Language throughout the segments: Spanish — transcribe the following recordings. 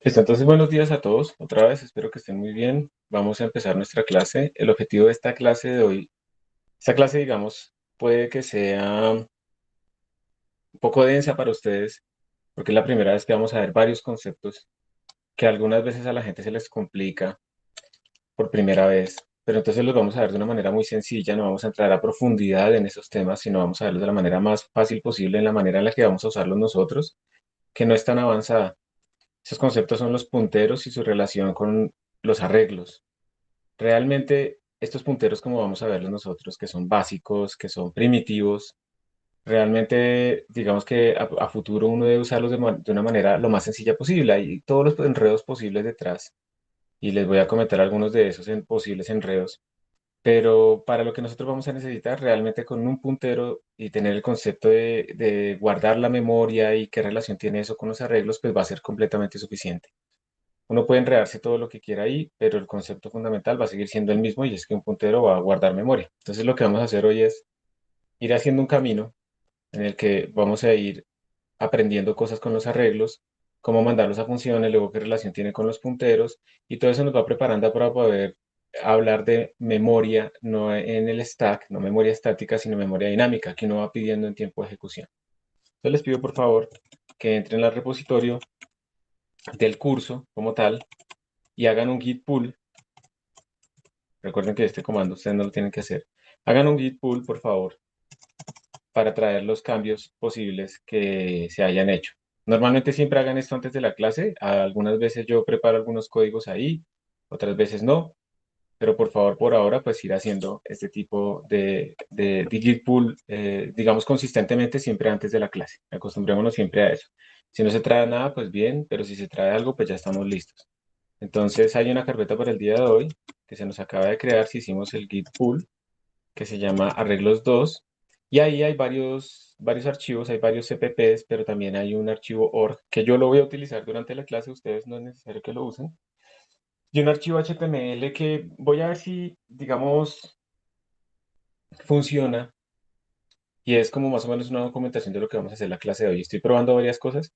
Listo, entonces buenos días a todos. Otra vez, espero que estén muy bien. Vamos a empezar nuestra clase. El objetivo de esta clase de hoy, esta clase, digamos, puede que sea un poco densa para ustedes, porque es la primera vez que vamos a ver varios conceptos que algunas veces a la gente se les complica por primera vez, pero entonces los vamos a ver de una manera muy sencilla, no vamos a entrar a profundidad en esos temas, sino vamos a verlos de la manera más fácil posible, en la manera en la que vamos a usarlos nosotros, que no es tan avanzada. Esos conceptos son los punteros y su relación con los arreglos. Realmente estos punteros, como vamos a verlos nosotros, que son básicos, que son primitivos, realmente digamos que a futuro uno debe usarlos de una manera lo más sencilla posible. Hay todos los enredos posibles detrás y les voy a comentar algunos de esos posibles enredos. Pero para lo que nosotros vamos a necesitar realmente con un puntero y tener el concepto de guardar la memoria y qué relación tiene eso con los arreglos, pues va a ser completamente suficiente. Uno puede enredarse todo lo que quiera ahí, pero el concepto fundamental va a seguir siendo el mismo y es que un puntero va a guardar memoria. Entonces lo que vamos a hacer hoy es ir haciendo un camino en el que vamos a ir aprendiendo cosas con los arreglos, cómo mandarlos a funciones, luego qué relación tiene con los punteros y todo eso nos va preparando para poder hablar de memoria, no en el stack, no memoria estática, sino memoria dinámica que uno va pidiendo en tiempo de ejecución. Entonces les pido por favor que entren al repositorio del curso como tal y hagan un git pull. Recuerden que este comando ustedes no lo tienen que hacer. Hagan un git pull, por favor, para traer los cambios posibles que se hayan hecho. Normalmente siempre hagan esto antes de la clase. Algunas veces yo preparo algunos códigos ahí, otras veces no. Pero por favor, por ahora, pues ir haciendo este tipo de git pull, digamos, consistentemente siempre antes de la clase. Acostumbrémonos siempre a eso. Si no se trae nada, pues bien, pero si se trae algo, pues ya estamos listos. Entonces hay una carpeta para el día de hoy que se nos acaba de crear si hicimos el git pull, que se llama arreglos 2 y ahí hay varios archivos, hay varios CPPs, pero también hay un archivo org que yo lo voy a utilizar durante la clase, ustedes no es necesario que lo usen, y un archivo HTML que voy a ver si, digamos, funciona y es como más o menos una documentación de lo que vamos a hacer la clase de hoy. Estoy probando varias cosas.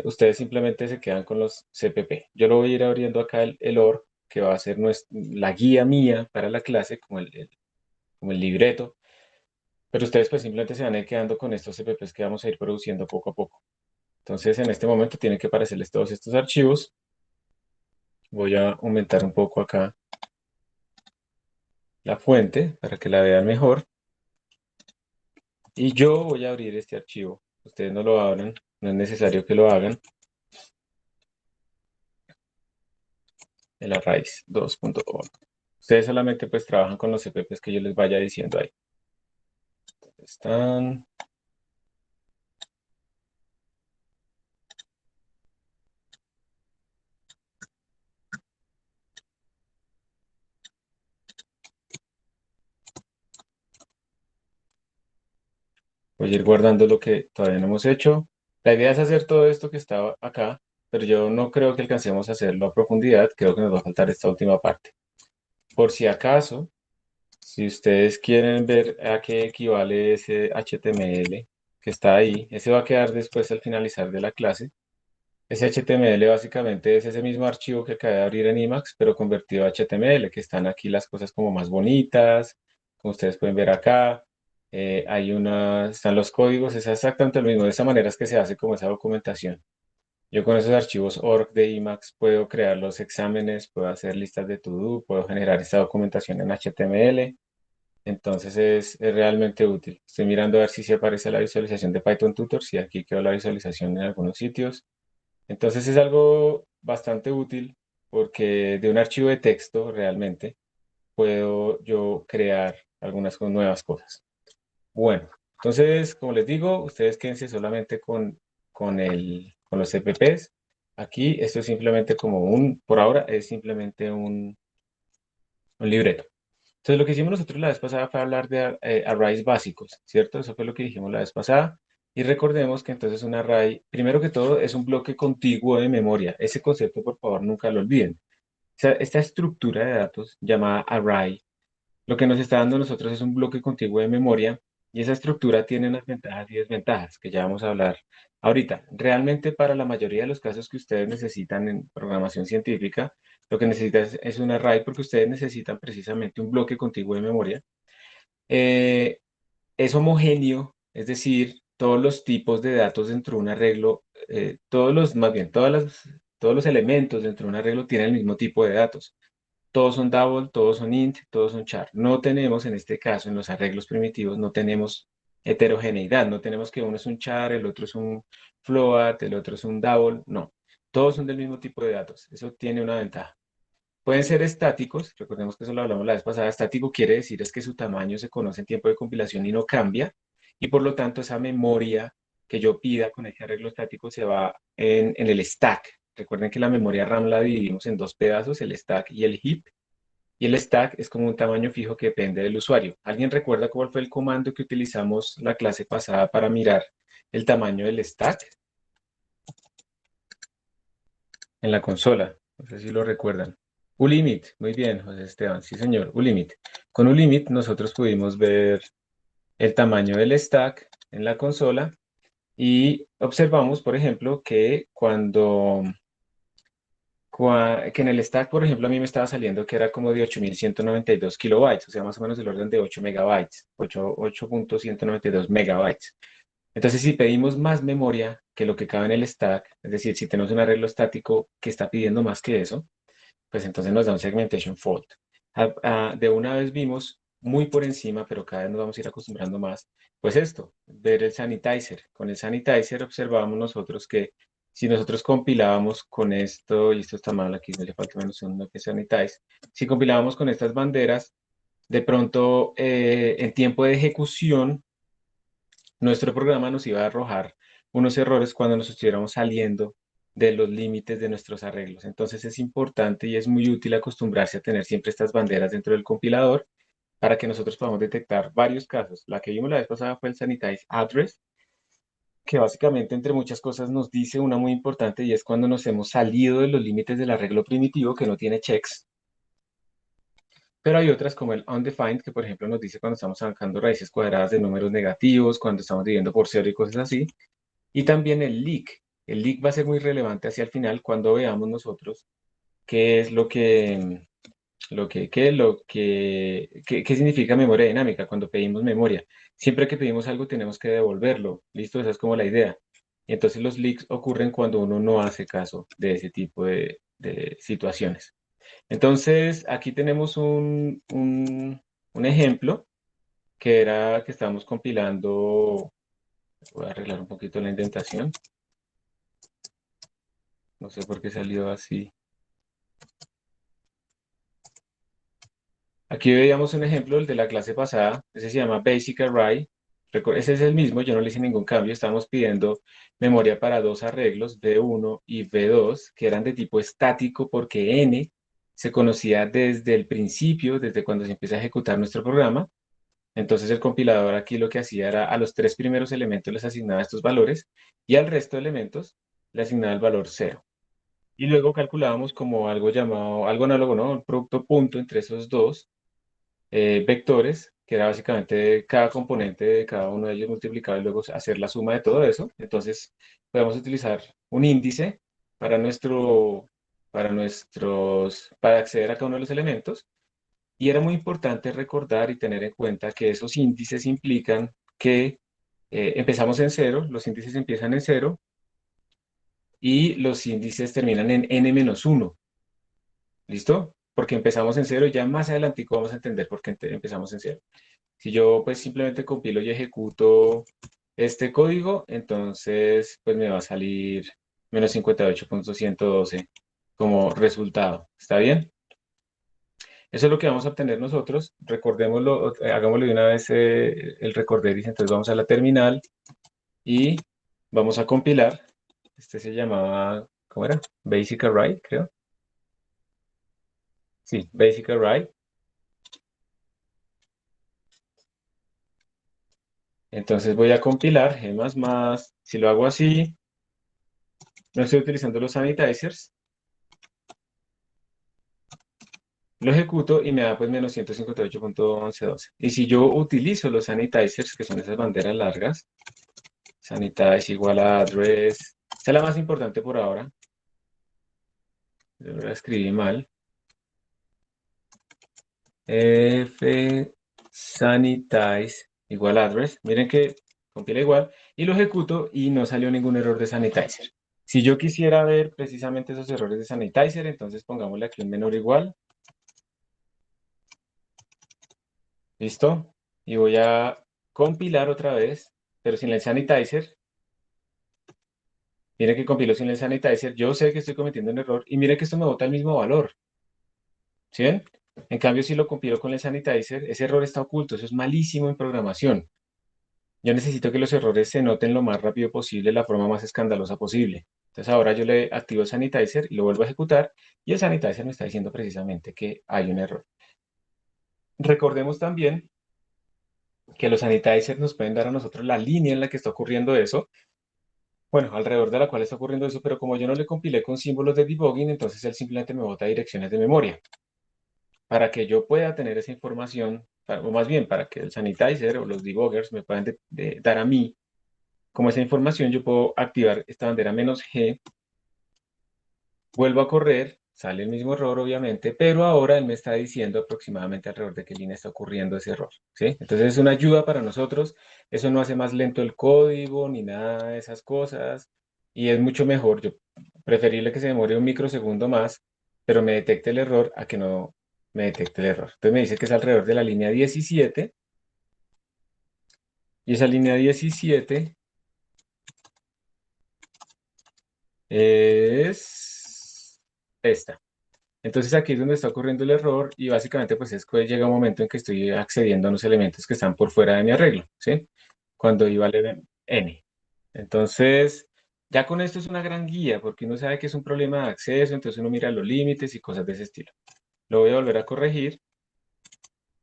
Ustedes simplemente se quedan con los CPP. Yo lo voy a ir abriendo acá el OR, que va a ser la guía mía para la clase, como el libreto, pero ustedes pues simplemente se van a ir quedando con estos CPPs que vamos a ir produciendo poco a poco. Entonces en este momento tienen que aparecerles todos estos archivos. Voy a aumentar un poco acá la fuente para que la vean mejor. Y yo voy a abrir este archivo. Ustedes no lo abran, no es necesario que lo hagan. El arrays 2.org. Ustedes solamente pues trabajan con los CPPs que yo les vaya diciendo ahí. Están. Voy a ir guardando lo que todavía no hemos hecho. La idea es hacer todo esto que estaba acá, pero yo no creo que alcancemos a hacerlo a profundidad. Creo que nos va a faltar esta última parte. Por si acaso, si ustedes quieren ver a qué equivale ese HTML que está ahí, ese va a quedar después al finalizar de la clase. Ese HTML básicamente es ese mismo archivo que acabé de abrir en Emacs, pero convertido a HTML, que están aquí las cosas como más bonitas, como ustedes pueden ver acá. Están los códigos, es exactamente lo mismo. De esa manera es que se hace como esa documentación. Yo con esos archivos org de Emacs puedo crear los exámenes, puedo hacer listas de to-do, puedo generar esta documentación en HTML. Entonces es realmente útil. Estoy mirando a ver si se aparece la visualización de Python Tutor, si aquí quedó la visualización en algunos sitios. Entonces es algo bastante útil porque de un archivo de texto realmente puedo yo crear algunas nuevas cosas. Bueno, entonces, como les digo, ustedes quédense solamente con los CPPs. Aquí esto es simplemente por ahora es simplemente un libreto. Entonces, lo que hicimos nosotros la vez pasada fue hablar de arrays básicos, ¿cierto? Eso fue lo que dijimos la vez pasada. Y recordemos que entonces un array, primero que todo, es un bloque contiguo de memoria. Ese concepto, por favor, nunca lo olviden. O sea, esta estructura de datos llamada array, lo que nos está dando a nosotros es un bloque contiguo de memoria Y esa estructura tiene unas ventajas y desventajas que ya vamos a hablar ahorita. Realmente para la mayoría de los casos que ustedes necesitan en programación científica, lo que necesitan es un array porque ustedes necesitan precisamente un bloque contiguo de memoria. Eh, es homogéneo, es decir, todos los tipos de datos dentro de un arreglo, más bien, todos los elementos dentro de un arreglo tienen el mismo tipo de datos. Todos son double, todos son int, todos son char. No tenemos, en este caso, en los arreglos primitivos, no tenemos heterogeneidad. No tenemos que uno es un char, el otro es un float, el otro es un double. No, todos son del mismo tipo de datos. Eso tiene una ventaja. Pueden ser estáticos, recordemos que eso lo hablamos la vez pasada. Estático quiere decir es que su tamaño se conoce en tiempo de compilación y no cambia, y por lo tanto esa memoria que yo pida con ese arreglo estático se va en el stack. Recuerden que la memoria RAM la dividimos en dos pedazos, el stack y el heap, y el stack es como un tamaño fijo que depende del usuario. ¿Alguien recuerda cuál fue el comando que utilizamos la clase pasada para mirar el tamaño del stack en la consola? No sé si lo recuerdan. Ulimit, muy bien, José Esteban, sí señor, Ulimit. Con Ulimit nosotros pudimos ver el tamaño del stack en la consola y observamos, por ejemplo, que que en el stack, por ejemplo, a mí me estaba saliendo que era como de 8.192 kilobytes, o sea, más o menos del orden de 8 megabytes, 8.192 megabytes. Entonces, si pedimos más memoria que lo que cabe en el stack, es decir, si tenemos un arreglo estático que está pidiendo más que eso, pues entonces nos da un segmentation fault. De una vez vimos muy por encima, pero cada vez nos vamos a ir acostumbrando más, pues esto, ver el sanitizer. Con el sanitizer observábamos nosotros que si nosotros compilábamos con esto, y esto está mal, aquí me le falta menos uno que sanitize, si compilábamos con estas banderas, de pronto en tiempo de ejecución, nuestro programa nos iba a arrojar unos errores cuando nos estuviéramos saliendo de los límites de nuestros arreglos. Entonces es importante y es muy útil acostumbrarse a tener siempre estas banderas dentro del compilador para que nosotros podamos detectar varios casos. La que vimos la vez pasada fue el Sanitize Address, que básicamente entre muchas cosas nos dice una muy importante y es cuando nos hemos salido de los límites del arreglo primitivo que no tiene checks. Pero hay otras como el undefined, que por ejemplo nos dice cuando estamos sacando raíces cuadradas de números negativos, cuando estamos dividiendo por cero y cosas así. Y también el leak. El leak va a ser muy relevante hacia el final cuando veamos nosotros qué es qué significa memoria dinámica cuando pedimos memoria. Siempre que pedimos algo tenemos que devolverlo. ¿Listo? Esa es como la idea. Y entonces los leaks ocurren cuando uno no hace caso de ese tipo de situaciones. Entonces, aquí tenemos un ejemplo que era que estábamos compilando. Voy a arreglar un poquito la indentación. No sé por qué salió así. Aquí veíamos un ejemplo, el de la clase pasada. Ese se llama Basic Array. Ese es el mismo, yo no le hice ningún cambio. Estamos pidiendo memoria para dos arreglos, B1 y B2, que eran de tipo estático porque N se conocía desde el principio, desde cuando se empieza a ejecutar nuestro programa. Entonces el compilador aquí lo que hacía era a los tres primeros elementos les asignaba estos valores y al resto de elementos le asignaba el valor cero. Y luego calculábamos como algo llamado, algo análogo, ¿no? Un producto punto entre esos dos vectores, que era básicamente cada componente de cada uno de ellos multiplicado y luego hacer la suma de todo eso. Entonces podemos utilizar un índice para para acceder a cada uno de los elementos. Y era muy importante recordar y tener en cuenta que esos índices implican que empezamos en cero, los índices empiezan en cero y los índices terminan en n-1. ¿Listo? Porque empezamos en cero y ya más adelante vamos a entender por qué empezamos en cero. Si yo pues simplemente compilo y ejecuto este código, entonces pues me va a salir -58.112 como resultado. ¿Está bien? Eso es lo que vamos a obtener nosotros. Recordémoslo, hagámoslo de una vez el recorder. Y entonces vamos a la terminal y vamos a compilar. Este se llamaba, ¿cómo era? Basic Array, creo. Sí, Basic Array. Entonces voy a compilar G++. Si lo hago así, no estoy utilizando los sanitizers. Lo ejecuto y me da pues menos 158.1112. Y si yo utilizo los sanitizers, que son esas banderas largas, sanitize igual a address, esta es la más importante por ahora, yo la escribí mal, f sanitize igual a address, miren que compila igual, y lo ejecuto y no salió ningún error de sanitizer. Si yo quisiera ver precisamente esos errores de sanitizer, entonces pongámosle aquí un menor igual, ¿listo? Y voy a compilar otra vez, pero sin el sanitizer. Mire que compilo sin el sanitizer, yo sé que estoy cometiendo un error y mire que esto me bota el mismo valor, ¿sí ven? En cambio, si lo compilo con el sanitizer, ese error está oculto, eso es malísimo en programación. Yo necesito que los errores se noten lo más rápido posible, de la forma más escandalosa posible. Entonces ahora yo le activo el sanitizer y lo vuelvo a ejecutar y el sanitizer me está diciendo precisamente que hay un error. Recordemos también que los sanitizers nos pueden dar a nosotros la línea en la que está ocurriendo eso. Bueno, alrededor de la cual está ocurriendo eso, pero como yo no le compilé con símbolos de debugging, entonces él simplemente me bota direcciones de memoria. Para que yo pueda tener esa información, o más bien para que el sanitizer o los debuggers me puedan dar a mí como esa información, yo puedo activar esta bandera "-g", vuelvo a correr, sale el mismo error obviamente, pero ahora él me está diciendo aproximadamente alrededor de qué línea está ocurriendo ese error, ¿sí? Entonces es una ayuda para nosotros, eso no hace más lento el código ni nada de esas cosas, y es mucho mejor, yo preferible que se demore un microsegundo más, pero me detecte el error a que no me detecte el error. Entonces me dice que es alrededor de la línea 17, y esa línea 17 es esta. Entonces aquí es donde está ocurriendo el error y básicamente pues es que llega un momento en que estoy accediendo a unos elementos que están por fuera de mi arreglo, ¿sí? Cuando i vale n. Entonces, ya con esto es una gran guía porque uno sabe que es un problema de acceso, entonces uno mira los límites y cosas de ese estilo. Lo voy a volver a corregir,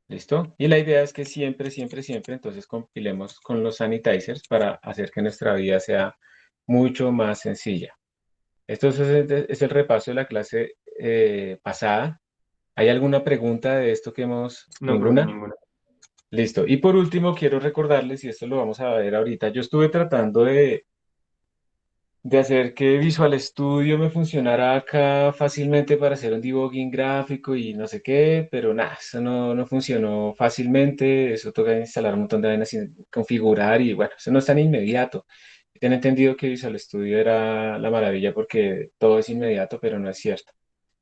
¿listo? Y la idea es que siempre, siempre, siempre entonces compilemos con los sanitizers para hacer que nuestra vida sea mucho más sencilla. Esto es el repaso de la clase pasada. ¿Hay alguna pregunta de esto que hemos... No, profe, ¿Ninguna? ninguna. Listo. Y por último, quiero recordarles, y esto lo vamos a ver ahorita, yo estuve tratando de hacer que Visual Studio me funcionara acá fácilmente para hacer un debugging gráfico y no sé qué, pero nada, eso no funcionó fácilmente, eso toca instalar un montón de vainas y configurar y bueno, eso no es tan inmediato. Tengo entendido que Visual Studio era la maravilla porque todo es inmediato, pero no es cierto.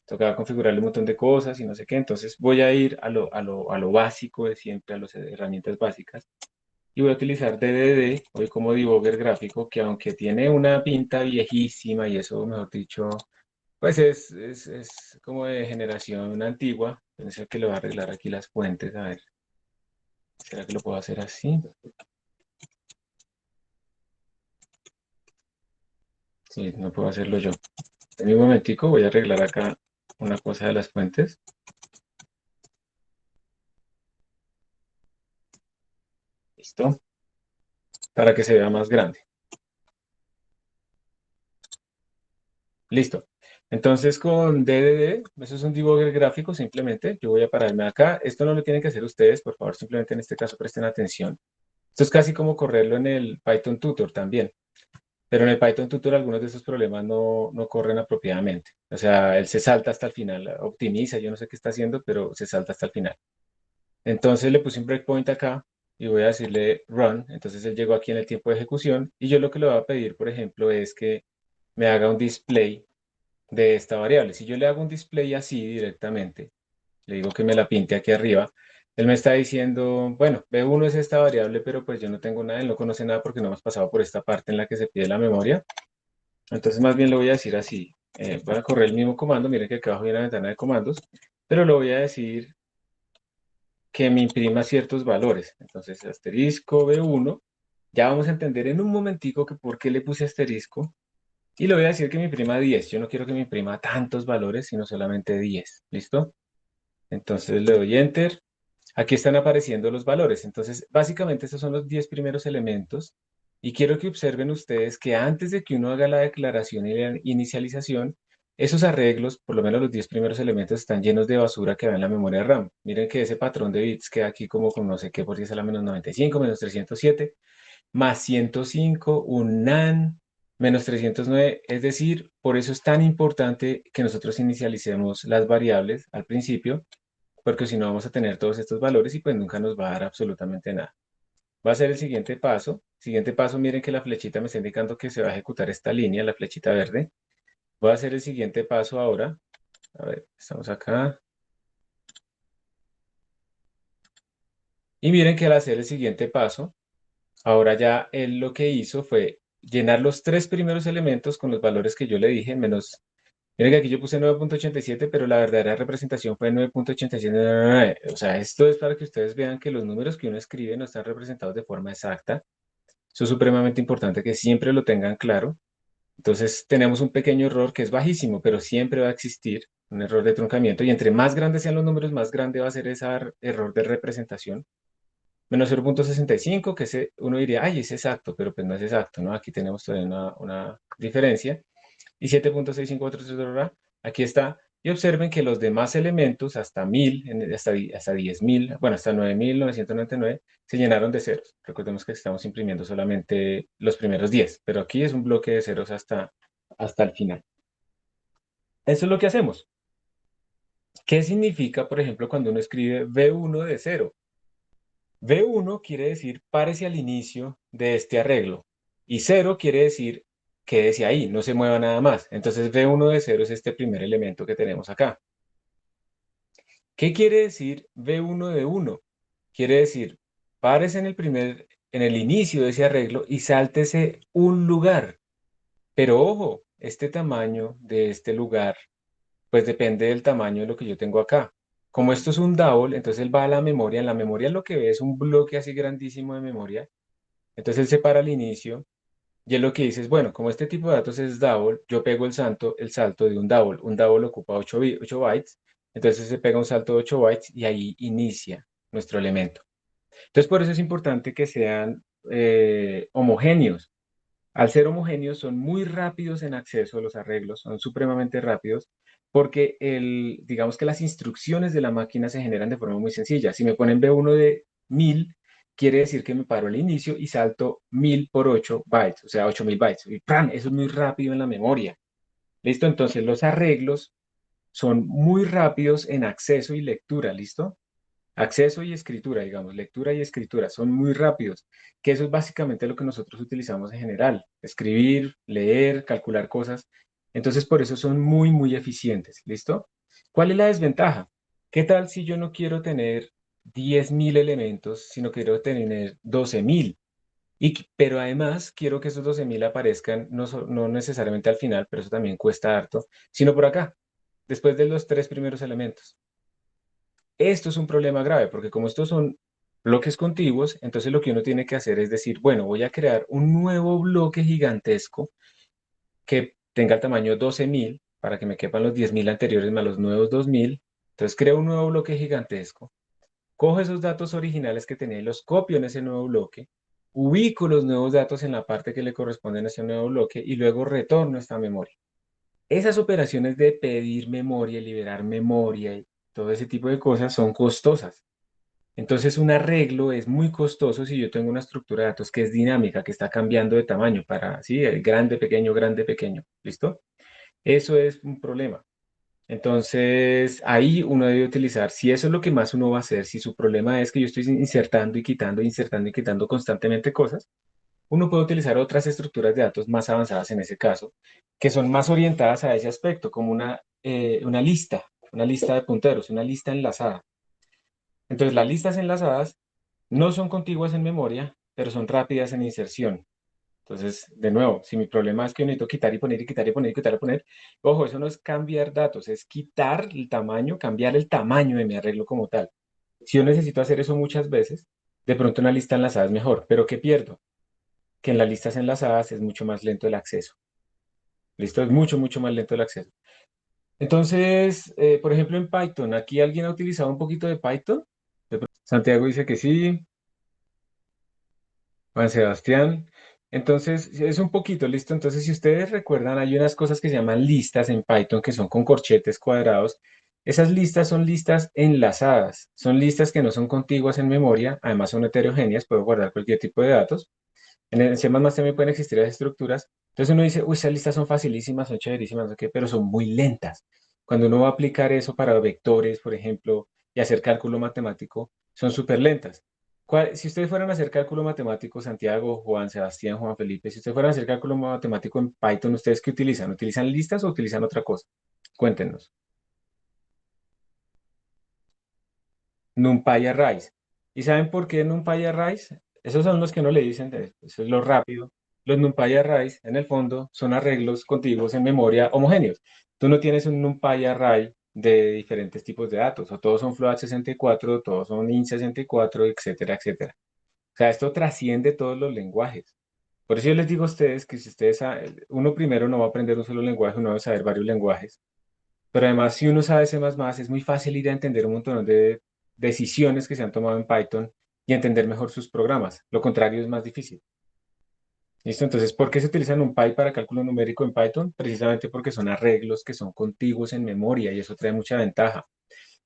Tocaba configurarle un montón de cosas y no sé qué. Entonces voy a ir a lo básico de siempre, a las herramientas básicas. Y voy a utilizar DDD hoy como debugger gráfico, que aunque tiene una pinta viejísima y eso, mejor dicho, pues es como de generación antigua. Pensé que le voy a arreglar aquí las fuentes. A ver, ¿será que lo puedo hacer así? Sí, no puedo hacerlo yo. En un momentico voy a arreglar acá una cosa de las fuentes. ¿Listo? Para que se vea más grande. Listo. Entonces con DDD, eso es un debugger gráfico simplemente. Yo voy a pararme acá. Esto no lo tienen que hacer ustedes, por favor, simplemente en este caso presten atención. Esto es casi como correrlo en el Python Tutor también. Pero en el Python Tutor algunos de esos problemas no corren apropiadamente. O sea, él se salta hasta el final, optimiza, yo no sé qué está haciendo, pero se salta hasta el final. Entonces le puse un breakpoint acá y voy a decirle run. Entonces él llegó aquí en el tiempo de ejecución y yo lo que le voy a pedir, por ejemplo, es que me haga un display de esta variable. Si yo le hago un display así directamente, le digo que me la pinte aquí arriba, él me está diciendo, bueno, B1 es esta variable, pero pues yo no tengo nada, él no conoce nada porque no hemos pasado por esta parte en la que se pide la memoria. Entonces más bien lo voy a decir así. Voy a correr el mismo comando, miren que acá abajo hay una ventana de comandos, pero lo voy a decir que me imprima ciertos valores. Entonces asterisco B1, ya vamos a entender en un momentico que por qué le puse asterisco. Y le voy a decir que me imprima 10. Yo no quiero que me imprima tantos valores, sino solamente 10. ¿Listo? Entonces le doy Enter. Aquí están apareciendo los valores. Entonces, básicamente estos son los 10 primeros elementos. Y quiero que observen ustedes que antes de que uno haga la declaración y la inicialización, Esos arreglos, por lo menos los 10 primeros elementos, están llenos de basura que va en la memoria RAM. Miren que ese patrón de bits queda aquí como con no sé qué por 10 a la menos 95, menos 307, más 105, un NaN, menos 309. Es decir, por eso es tan importante que nosotros inicialicemos las variables al principio, porque si no vamos a tener todos estos valores y pues nunca nos va a dar absolutamente nada. Va a ser el siguiente paso. Siguiente paso, miren que la flechita me está indicando que se va a ejecutar esta línea, la flechita verde. Voy a hacer el siguiente paso ahora. A ver, estamos acá. Y miren que al hacer el siguiente paso, ahora ya él lo que hizo fue llenar los tres primeros elementos con los valores que yo le dije, menos. Miren que aquí yo puse 9.87, pero la verdadera representación fue 9.8799. O sea, esto es para que ustedes vean que los números que uno escribe no están representados de forma exacta. Eso es supremamente importante que siempre lo tengan claro. Entonces tenemos un pequeño error que es bajísimo, pero siempre va a existir un error de truncamiento y entre más grandes sean los números, más grande va a ser ese error de representación. Menos 0.65, que uno diría, ay, es exacto, pero pues no es exacto, ¿no? Aquí tenemos todavía una diferencia. Y 7.65433, aquí está. Y observen que los demás elementos, hasta 1000, hasta 10.000, bueno, hasta 9.999, se llenaron de ceros. Recordemos que estamos imprimiendo solamente los primeros 10, pero aquí es un bloque de ceros hasta el final. Eso es lo que hacemos. ¿Qué significa, por ejemplo, cuando uno escribe V1 de 0? V1 quiere decir párese al inicio de este arreglo. Y 0 quiere decir quédese ahí, no se mueva nada más. Entonces V1 de 0 es este primer elemento que tenemos acá. ¿Qué quiere decir V1 de 1? Quiere decir párese en el inicio de ese arreglo y sáltese un lugar. Pero ojo, este tamaño de este lugar pues depende del tamaño de lo que yo tengo acá. Como esto es un double, entonces él va a la memoria. En la memoria lo que ve es un bloque así grandísimo de memoria. Entonces él se para al inicio y él lo que dice es, bueno, como este tipo de datos es double, yo pego el salto de un double. Un double ocupa 8 bytes. Entonces se pega un salto de 8 bytes y ahí inicia nuestro elemento. Entonces por eso es importante que sean homogéneos. Al ser homogéneos son muy rápidos en acceso a los arreglos, son supremamente rápidos porque digamos que las instrucciones de la máquina se generan de forma muy sencilla. Si me ponen B1 de 1000, quiere decir que me paro al inicio y salto 1000 por 8 bytes, o sea, 8000 bytes. Y ¡pran! Eso es muy rápido en la memoria. ¿Listo? Entonces los arreglos son muy rápidos en acceso y lectura. ¿Listo? Acceso y escritura, digamos, lectura y escritura, son muy rápidos, que eso es básicamente lo que nosotros utilizamos en general, escribir, leer, calcular cosas. Entonces, por eso son muy, muy eficientes, ¿listo? ¿Cuál es la desventaja? ¿Qué tal si yo no quiero tener 10.000 elementos, sino quiero tener 12.000? Pero además quiero que esos 12.000 aparezcan no necesariamente al final, pero eso también cuesta harto, sino por acá, después de los tres primeros elementos. Esto es un problema grave porque como estos son bloques contiguos, entonces lo que uno tiene que hacer es decir, bueno, voy a crear un nuevo bloque gigantesco que tenga el tamaño 12.000 para que me quepan los 10.000 anteriores más los nuevos 2.000. Entonces creo un nuevo bloque gigantesco, cojo esos datos originales que tenía y los copio en ese nuevo bloque, ubico los nuevos datos en la parte que le corresponden a ese nuevo bloque y luego retorno esta memoria. Esas operaciones de pedir memoria, liberar memoria y todo ese tipo de cosas son costosas. Entonces, un arreglo es muy costoso si yo tengo una estructura de datos que es dinámica, que está cambiando de tamaño para, sí, el grande, pequeño. ¿Listo? Eso es un problema. Entonces, ahí uno debe utilizar, si eso es lo que más uno va a hacer, si su problema es que yo estoy insertando y quitando constantemente cosas, uno puede utilizar otras estructuras de datos más avanzadas en ese caso, que son más orientadas a ese aspecto, como una lista de punteros, una lista enlazada. Entonces, las listas enlazadas no son contiguas en memoria, pero son rápidas en inserción. Entonces, de nuevo, si mi problema es que yo necesito quitar y poner y quitar y poner y quitar y poner, ojo, eso no es cambiar datos, es quitar el tamaño, cambiar el tamaño de mi arreglo como tal. Si yo necesito hacer eso muchas veces, de pronto una lista enlazada es mejor, pero ¿qué pierdo? Que en las listas enlazadas es mucho más lento el acceso. ¿Listo? Es mucho, mucho más lento el acceso. Entonces, por ejemplo, en Python, ¿aquí alguien ha utilizado un poquito de Python? Santiago dice que sí. Juan Sebastián. Entonces, es un poquito, ¿listo? Entonces, si ustedes recuerdan, hay unas cosas que se llaman listas en Python que son con corchetes cuadrados. Esas listas son listas enlazadas, son listas que no son contiguas en memoria, además son heterogéneas, puedo guardar cualquier tipo de datos. En el C++ también pueden existir las estructuras. Entonces uno dice, uy, esas listas son facilísimas, son chéverísimas, ¿ok? Pero son muy lentas. Cuando uno va a aplicar eso para vectores, por ejemplo, y hacer cálculo matemático, son súper lentas. Si ustedes fueran a hacer cálculo matemático, Santiago, Juan Sebastián, Juan Felipe, si ustedes fueran a hacer cálculo matemático en Python, ¿ustedes qué utilizan? ¿Utilizan listas o utilizan otra cosa? Cuéntenos. NumPy Arrays. ¿Y saben por qué NumPy Arrays? Esos son los que no le dicen, eso es lo rápido. Los NumPy Arrays, en el fondo, son arreglos contiguos en memoria homogéneos. Tú no tienes un NumPy Array de diferentes tipos de datos, o todos son float 64, todos son int 64, etcétera, etcétera. O sea, esto trasciende todos los lenguajes. Por eso yo les digo a ustedes que si ustedes, uno primero no va a aprender un solo lenguaje, uno va a saber varios lenguajes. Pero además, si uno sabe C++, es muy fácil ir a entender un montón de decisiones que se han tomado en Python y entender mejor sus programas. Lo contrario es más difícil. ¿Listo? Entonces, ¿por qué se utiliza NumPy para cálculo numérico en Python? Precisamente porque son arreglos que son contiguos en memoria y eso trae mucha ventaja.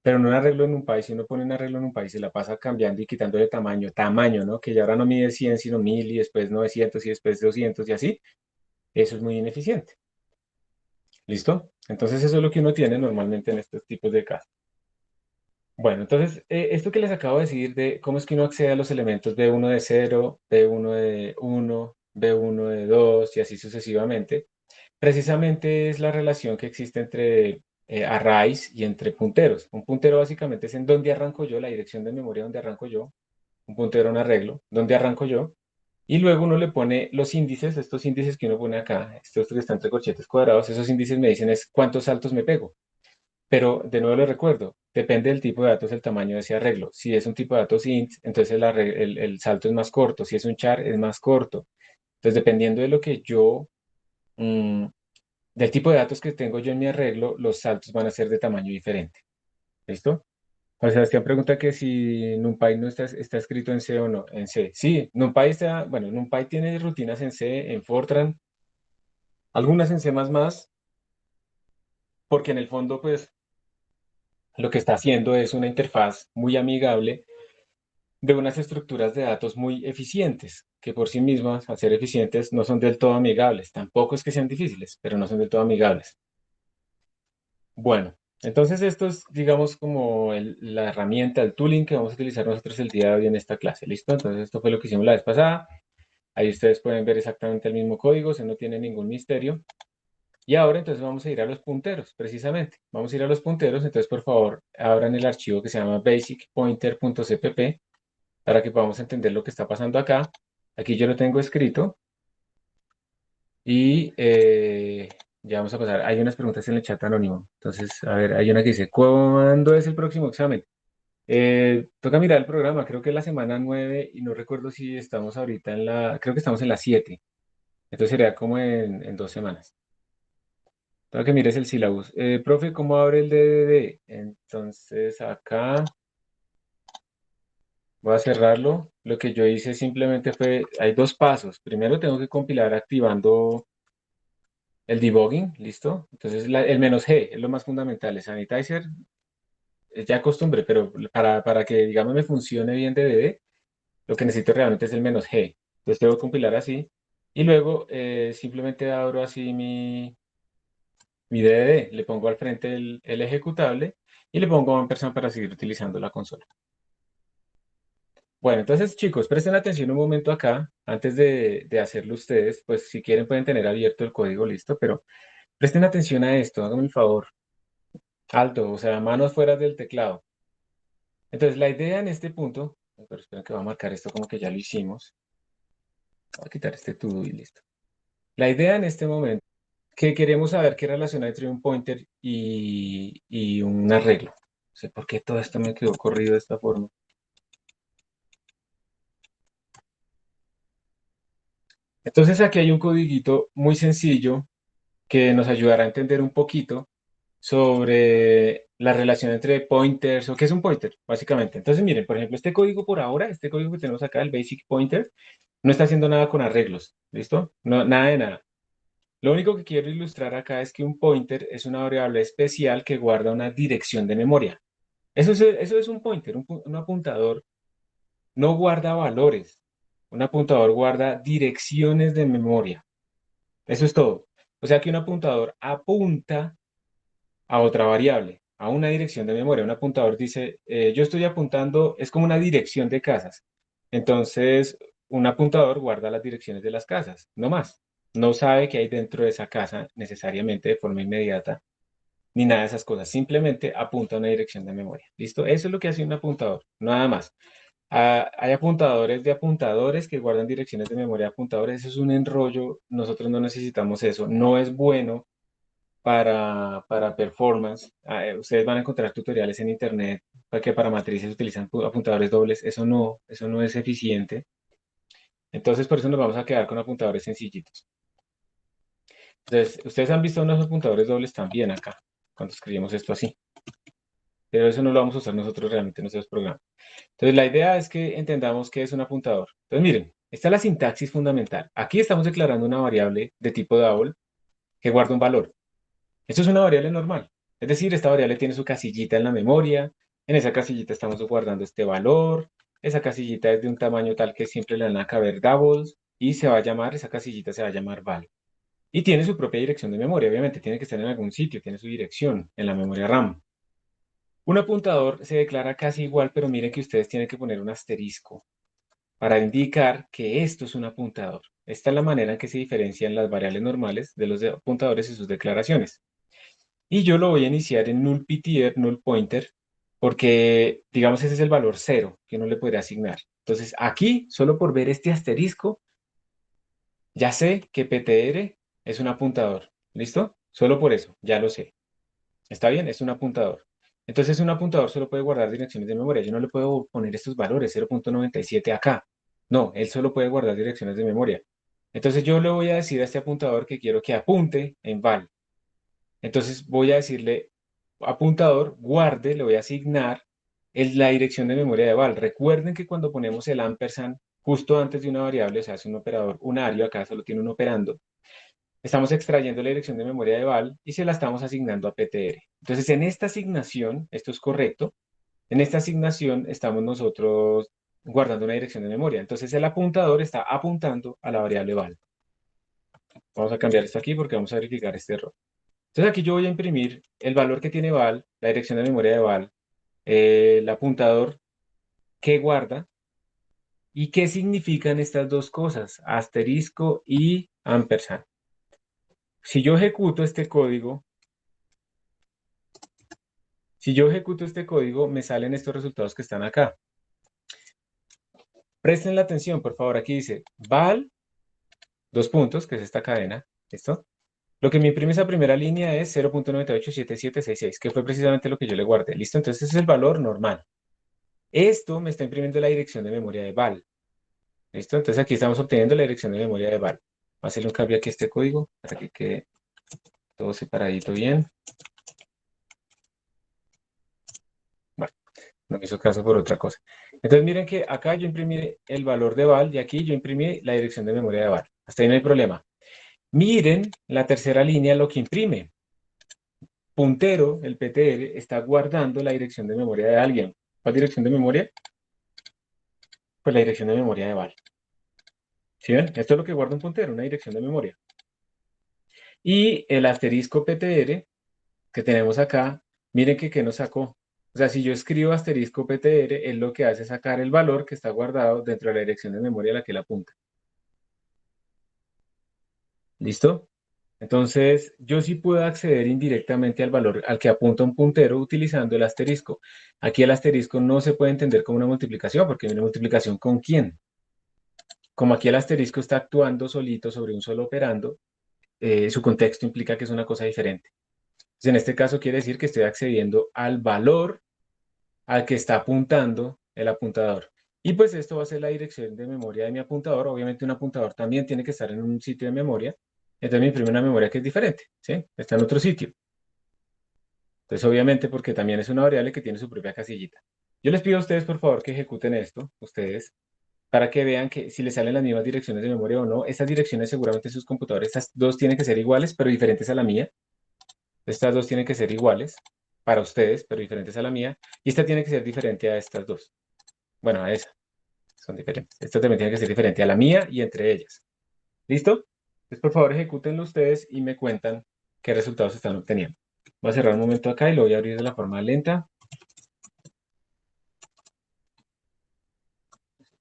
Pero no un arreglo en NumPy, si uno pone un arreglo en NumPy, se la pasa cambiando y quitándole tamaño, ¿no? Que ya ahora no mide 100 sino 1000 y después 900 y después 200 y así. Eso es muy ineficiente. ¿Listo? Entonces, eso es lo que uno tiene normalmente en estos tipos de casos. Bueno, entonces, esto que les acabo de decir de cómo es que uno accede a los elementos B1 de 0, B1 de 1, B1 de 2 y así sucesivamente, precisamente es la relación que existe entre arrays y entre punteros. Un puntero básicamente es en dónde arranco yo, la dirección de memoria donde arranco yo. Un puntero, un arreglo, donde arranco yo. Y luego uno le pone los índices, estos índices que uno pone acá, estos que están entre corchetes cuadrados, esos índices me dicen es cuántos saltos me pego. Pero de nuevo les recuerdo, depende del tipo de datos, el tamaño de ese arreglo. Si es un tipo de datos int, entonces el salto es más corto. Si es un char, es más corto. Entonces, dependiendo de lo que yo, mm, del tipo de datos que tengo yo en mi arreglo, los saltos van a ser de tamaño diferente. ¿Listo? Juan Sebastián pregunta que si NumPy no está escrito en C o no. En C. Sí, NumPy está, bueno, NumPy tiene rutinas en C, en Fortran, algunas en C++, porque en el fondo, pues, lo que está haciendo es una interfaz muy amigable de unas estructuras de datos muy eficientes, que por sí mismas, al ser eficientes, no son del todo amigables. Tampoco es que sean difíciles, pero no son del todo amigables. Bueno, entonces esto es, digamos, como la herramienta, el tooling que vamos a utilizar nosotros el día de hoy en esta clase. ¿Listo? Entonces esto fue lo que hicimos la vez pasada. Ahí ustedes pueden ver exactamente el mismo código, se no tiene ningún misterio. Y ahora entonces vamos a ir a los punteros, precisamente. Vamos a ir a los punteros, entonces por favor abran el archivo que se llama basicpointer.cpp para que podamos entender lo que está pasando acá. Aquí yo lo tengo escrito y ya vamos a pasar. Hay unas preguntas en el chat anónimo. Entonces, a ver, hay una que dice, ¿cuándo es el próximo examen? Toca mirar el programa, creo que es la semana 9 y no recuerdo si estamos ahorita creo que estamos en la 7. Entonces sería como en 2 semanas. Tengo que mires el sílabus. Profe, ¿cómo abre el DDD? Entonces acá voy a cerrarlo. Lo que yo hice simplemente fue, hay dos pasos. Primero tengo que compilar activando el debugging, ¿listo? Entonces el menos G es lo más fundamental. El sanitizer es ya costumbre, pero para que, digamos, me funcione bien DDD, lo que necesito realmente es el menos G. Entonces tengo que compilar así. Y luego simplemente abro así mi DDD, le pongo al frente el ejecutable y le pongo ampersand para seguir utilizando la consola. Bueno, entonces chicos, presten atención un momento acá, antes de hacerlo ustedes, pues si quieren pueden tener abierto el código listo, pero presten atención a esto, háganme el favor, alto, o sea, manos fuera del teclado. Entonces la idea en este punto, pero esperen que va a marcar esto como que ya lo hicimos, voy a quitar este todo y listo. La idea en este momento, que queremos saber qué relación hay entre un pointer y un arreglo. No sé por qué todo esto me quedó corrido de esta forma. Entonces aquí hay un codiguito muy sencillo que nos ayudará a entender un poquito sobre la relación entre pointers o qué es un pointer, básicamente. Entonces, miren, por ejemplo, este código por ahora, este código que tenemos acá, el basic pointer, No está haciendo nada con arreglos, ¿listo? No, nada de nada. Lo único que quiero ilustrar acá es que un pointer es una variable especial que guarda una dirección de memoria. Eso es un pointer, un apuntador no guarda valores. Un apuntador guarda direcciones de memoria. Eso es todo. O sea que un apuntador apunta a otra variable, a una dirección de memoria. Un apuntador dice, yo estoy apuntando, es como una dirección de casas. Entonces, un apuntador guarda las direcciones de las casas, no más. No sabe qué hay dentro de esa casa necesariamente de forma inmediata, ni nada de esas cosas. Simplemente apunta a una dirección de memoria. ¿Listo? Eso es lo que hace un apuntador, nada más. Hay apuntadores de apuntadores que guardan direcciones de memoria de apuntadores. Eso es un enrollo. Nosotros no necesitamos eso. No es bueno para performance. Ustedes van a encontrar tutoriales en internet para que para matrices utilizan apuntadores dobles. Eso no es eficiente. Entonces, por eso nos vamos a quedar con apuntadores sencillitos. Entonces, ustedes han visto unos apuntadores dobles también acá, cuando escribimos esto así. Pero eso no lo vamos a usar nosotros realmente en nuestros programas. Entonces, la idea es que entendamos qué es un apuntador. Entonces, miren, esta es la sintaxis fundamental. Aquí estamos declarando una variable de tipo double que guarda un valor. Esto es una variable normal. Es decir, esta variable tiene su casillita en la memoria. En esa casillita estamos guardando este valor. Esa casillita es de un tamaño tal que siempre le van a caber doubles y se va a llamar, esa casillita se va a llamar val. Y tiene su propia dirección de memoria. Obviamente tiene que estar en algún sitio, tiene su dirección en la memoria RAM. Un apuntador se declara casi igual, pero miren que ustedes tienen que poner un asterisco para indicar que esto es un apuntador. Esta es la manera en que se diferencian las variables normales de los apuntadores y sus declaraciones. Y yo lo voy a iniciar en nullPTR, null pointer, porque digamos ese es el valor cero que no le podría asignar. Entonces aquí, solo por ver este asterisco, ya sé que PTR es un apuntador. ¿Listo? Solo por eso, ya lo sé. ¿Está bien? Es un apuntador. Entonces un apuntador solo puede guardar direcciones de memoria. Yo no le puedo poner estos valores 0.97 acá. No, él solo puede guardar direcciones de memoria. Entonces yo le voy a decir a este apuntador que quiero que apunte en val. Entonces voy a decirle, apuntador, guarde, le voy a asignar la dirección de memoria de val. Recuerden que cuando ponemos el ampersand justo antes de una variable, o sea, es un operador unario, acá solo tiene un operando, estamos extrayendo la dirección de memoria de val y se la estamos asignando a PTR. Entonces, en esta asignación, esto es correcto, en esta asignación estamos nosotros guardando una dirección de memoria. Entonces, el apuntador está apuntando a la variable val. Vamos a cambiar esto aquí porque vamos a verificar este error. Entonces aquí yo voy a imprimir el valor que tiene val, la dirección de memoria de val, el apuntador que guarda y qué significan estas dos cosas, asterisco y ampersand. Si yo ejecuto este código, me salen estos resultados que están acá. Presten la atención, por favor. Aquí dice val, dos puntos, que es esta cadena. ¿Listo? Lo que me imprime esa primera línea es 0.987766, que fue precisamente lo que yo le guardé. ¿Listo? Entonces ese es el valor normal. Esto me está imprimiendo la dirección de memoria de val. ¿Listo? Entonces aquí estamos obteniendo la dirección de memoria de val. Voy a hacerle un cambio aquí a este código para que quede todo separadito bien. Bueno, no me hizo caso por otra cosa. Entonces miren que acá yo imprimí el valor de val y aquí yo imprimí la dirección de memoria de val. Hasta ahí no hay problema. Miren la tercera línea lo que imprime. Puntero, el PTR, está guardando la dirección de memoria de alguien. ¿Cuál dirección de memoria? Pues la dirección de memoria de val. ¿Sí ven? Esto es lo que guarda un puntero, una dirección de memoria. Y el asterisco PTR que tenemos acá, miren que qué nos sacó. O sea, si yo escribo asterisco PTR, él lo que hace es sacar el valor que está guardado dentro de la dirección de memoria a la que él apunta. ¿Listo? Entonces, yo sí puedo acceder indirectamente al valor al que apunta un puntero utilizando el asterisco. Aquí el asterisco no se puede entender como una multiplicación, porque una multiplicación ¿con quién? Como aquí el asterisco está actuando solito sobre un solo operando, su contexto implica que es una cosa diferente. Entonces, en este caso quiere decir que estoy accediendo al valor al que está apuntando el apuntador. Y pues esto va a ser la dirección de memoria de mi apuntador. Obviamente un apuntador también tiene que estar en un sitio de memoria. Entonces me imprime una memoria que es diferente, ¿sí? Está en otro sitio. Entonces obviamente porque también es una variable que tiene su propia casillita. Yo les pido a ustedes por favor que ejecuten esto, ustedes. para que vean que si les salen las mismas direcciones de memoria o no. Estas direcciones seguramente en sus computadores, estas dos tienen que ser iguales, pero diferentes a la mía. Estas dos tienen que ser iguales para ustedes, pero diferentes a la mía. Y esta tiene que ser diferente a estas dos. Bueno, a esa. Son diferentes. Esta también tiene que ser diferente a la mía y entre ellas. ¿Listo? Entonces, por favor, ejecútenlo ustedes y me cuentan qué resultados están obteniendo. Voy a cerrar un momento acá y lo voy a abrir de la forma lenta.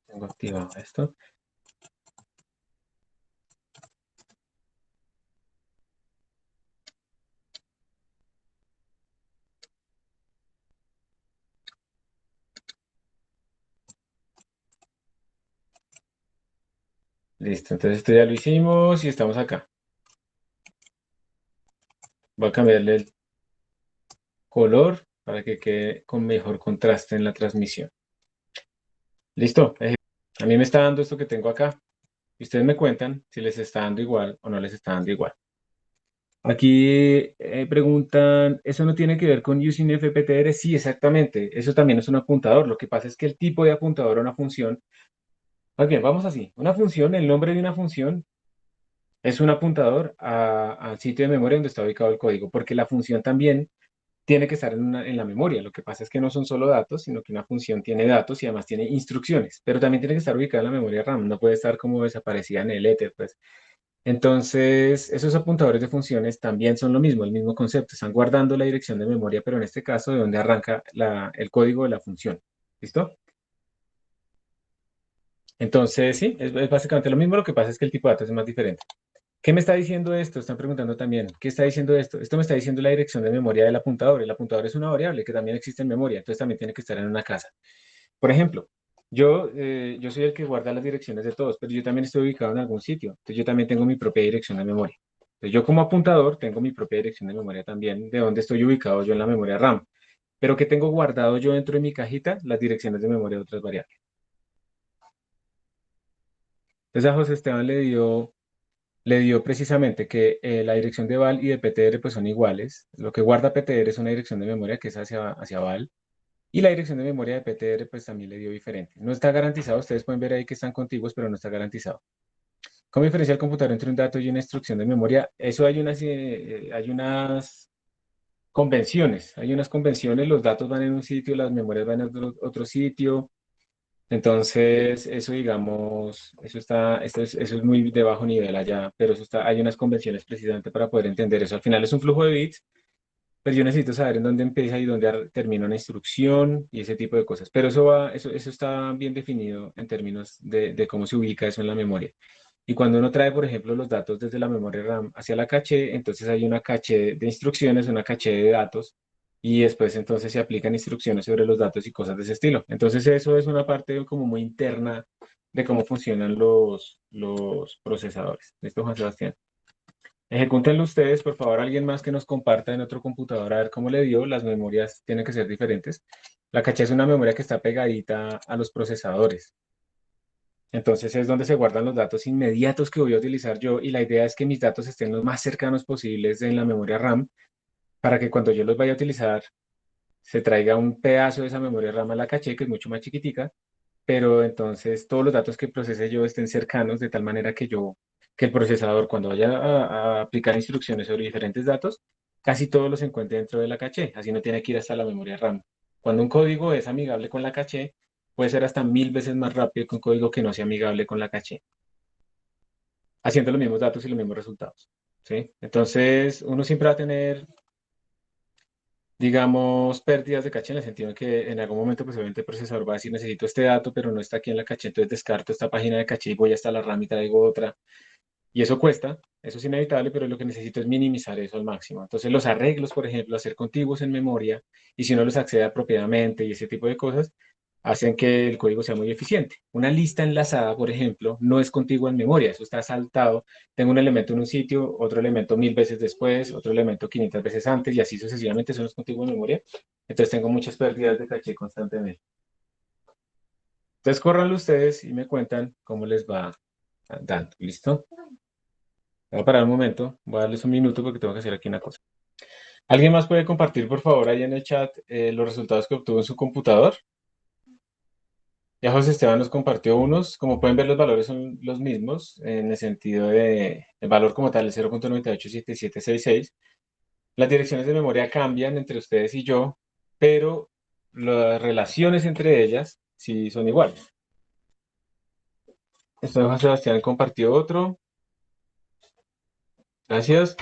Tengo activado esto. Listo, entonces esto ya lo hicimos y estamos acá. Voy a cambiarle el color para que quede con mejor contraste en la transmisión. Listo. A mí me está dando esto que tengo acá. Y ustedes me cuentan si les está dando igual o no les está dando igual. Aquí preguntan, ¿eso no tiene que ver con using FPTR? Sí, exactamente. Eso también es un apuntador. Lo que pasa es que el tipo de apuntador a una función, más bien, vamos así. Una función, el nombre de una función es un apuntador al sitio de memoria donde está ubicado el código, porque la función también tiene que estar en la memoria. Lo que pasa es que no son solo datos, sino que una función tiene datos y además tiene instrucciones, pero también tiene que estar ubicada en la memoria RAM. No puede estar como desaparecida en el éter, pues. Entonces, esos apuntadores de funciones también son lo mismo, el mismo concepto. Están guardando la dirección de memoria, pero en este caso de donde arranca el código de la función. ¿Listo? Entonces, sí, es básicamente lo mismo. Lo que pasa es que el tipo de datos es más diferente. ¿Qué me está diciendo esto? Están preguntando también. ¿Qué está diciendo esto? Esto me está diciendo la dirección de memoria del apuntador. El apuntador es una variable que también existe en memoria, entonces también tiene que estar en una casa. Por ejemplo, yo soy el que guarda las direcciones de todos, pero yo también estoy ubicado en algún sitio. Entonces yo también tengo mi propia dirección de memoria. Entonces yo como apuntador tengo mi propia dirección de memoria también, de dónde estoy ubicado yo en la memoria RAM. Pero que tengo guardado yo dentro de mi cajita las direcciones de memoria de otras variables. Entonces a José Esteban le dio precisamente que la dirección de val y de PTR pues son iguales. Lo que guarda PTR es una dirección de memoria que es hacia val. Y la dirección de memoria de PTR pues también le dio diferente. No está garantizado, ustedes pueden ver ahí que están contiguos, pero no está garantizado. ¿Cómo diferencia el computador entre un dato y una instrucción de memoria? Eso hay unas convenciones, los datos van en un sitio, las memorias van en otro sitio. Entonces, eso digamos, eso es muy de bajo nivel allá, pero hay unas convenciones precisamente para poder entender eso. Al final es un flujo de bits, pero yo necesito saber en dónde empieza y dónde termina una instrucción y ese tipo de cosas. Pero eso está bien definido en términos de cómo se ubica eso en la memoria. Y cuando uno trae, por ejemplo, los datos desde la memoria RAM hacia la caché, entonces hay una caché de instrucciones, una caché de datos, y después entonces se aplican instrucciones sobre los datos y cosas de ese estilo. Entonces eso es una parte como muy interna de cómo funcionan los procesadores. ¿Listo, Juan Sebastián? Ejecútenlo ustedes, por favor, alguien más que nos comparta en otro computador a ver cómo le dio. Las memorias tienen que ser diferentes. La caché es una memoria que está pegadita a los procesadores. Entonces es donde se guardan los datos inmediatos que voy a utilizar yo y la idea es que mis datos estén lo más cercanos posibles en la memoria RAM para que cuando yo los vaya a utilizar se traiga un pedazo de esa memoria RAM a la caché que es mucho más chiquitica, pero entonces todos los datos que procese yo estén cercanos de tal manera que el procesador cuando vaya a aplicar instrucciones sobre diferentes datos, casi todos los encuentre dentro de la caché, así no tiene que ir hasta la memoria RAM. Cuando un código es amigable con la caché, puede ser hasta 1000 veces más rápido que un código que no sea amigable con la caché, haciendo los mismos datos y los mismos resultados. ¿Sí? Entonces, uno siempre va a tener, digamos, pérdidas de caché en el sentido de que en algún momento, pues obviamente el procesador va a decir, necesito este dato, pero no está aquí en la caché, entonces descarto esta página de caché y voy hasta la RAM y traigo otra. Y eso cuesta, eso es inevitable, pero lo que necesito es minimizar eso al máximo. Entonces, los arreglos, por ejemplo, hacer contiguos en memoria, y si uno los accede apropiadamente y ese tipo de cosas, hacen que el código sea muy eficiente. Una lista enlazada, por ejemplo, no es contigua en memoria, eso está saltado. Tengo un elemento en un sitio, otro elemento 1000 veces después, otro elemento 500 veces antes, y así sucesivamente, eso no es contiguo en memoria. Entonces, tengo muchas pérdidas de caché constantemente. Entonces, córranlo ustedes y me cuentan cómo les va dando. ¿Listo? Voy a parar un momento, voy a darles un minuto porque tengo que hacer aquí una cosa. ¿Alguien más puede compartir, por favor, ahí en el chat los resultados que obtuvo en su computador? Ya José Esteban nos compartió unos, como pueden ver los valores son los mismos en el sentido de el valor como tal, el 0.987766. Las direcciones de memoria cambian entre ustedes y yo, pero las relaciones entre ellas sí son iguales. Entonces Juan Sebastián compartió otro. Gracias.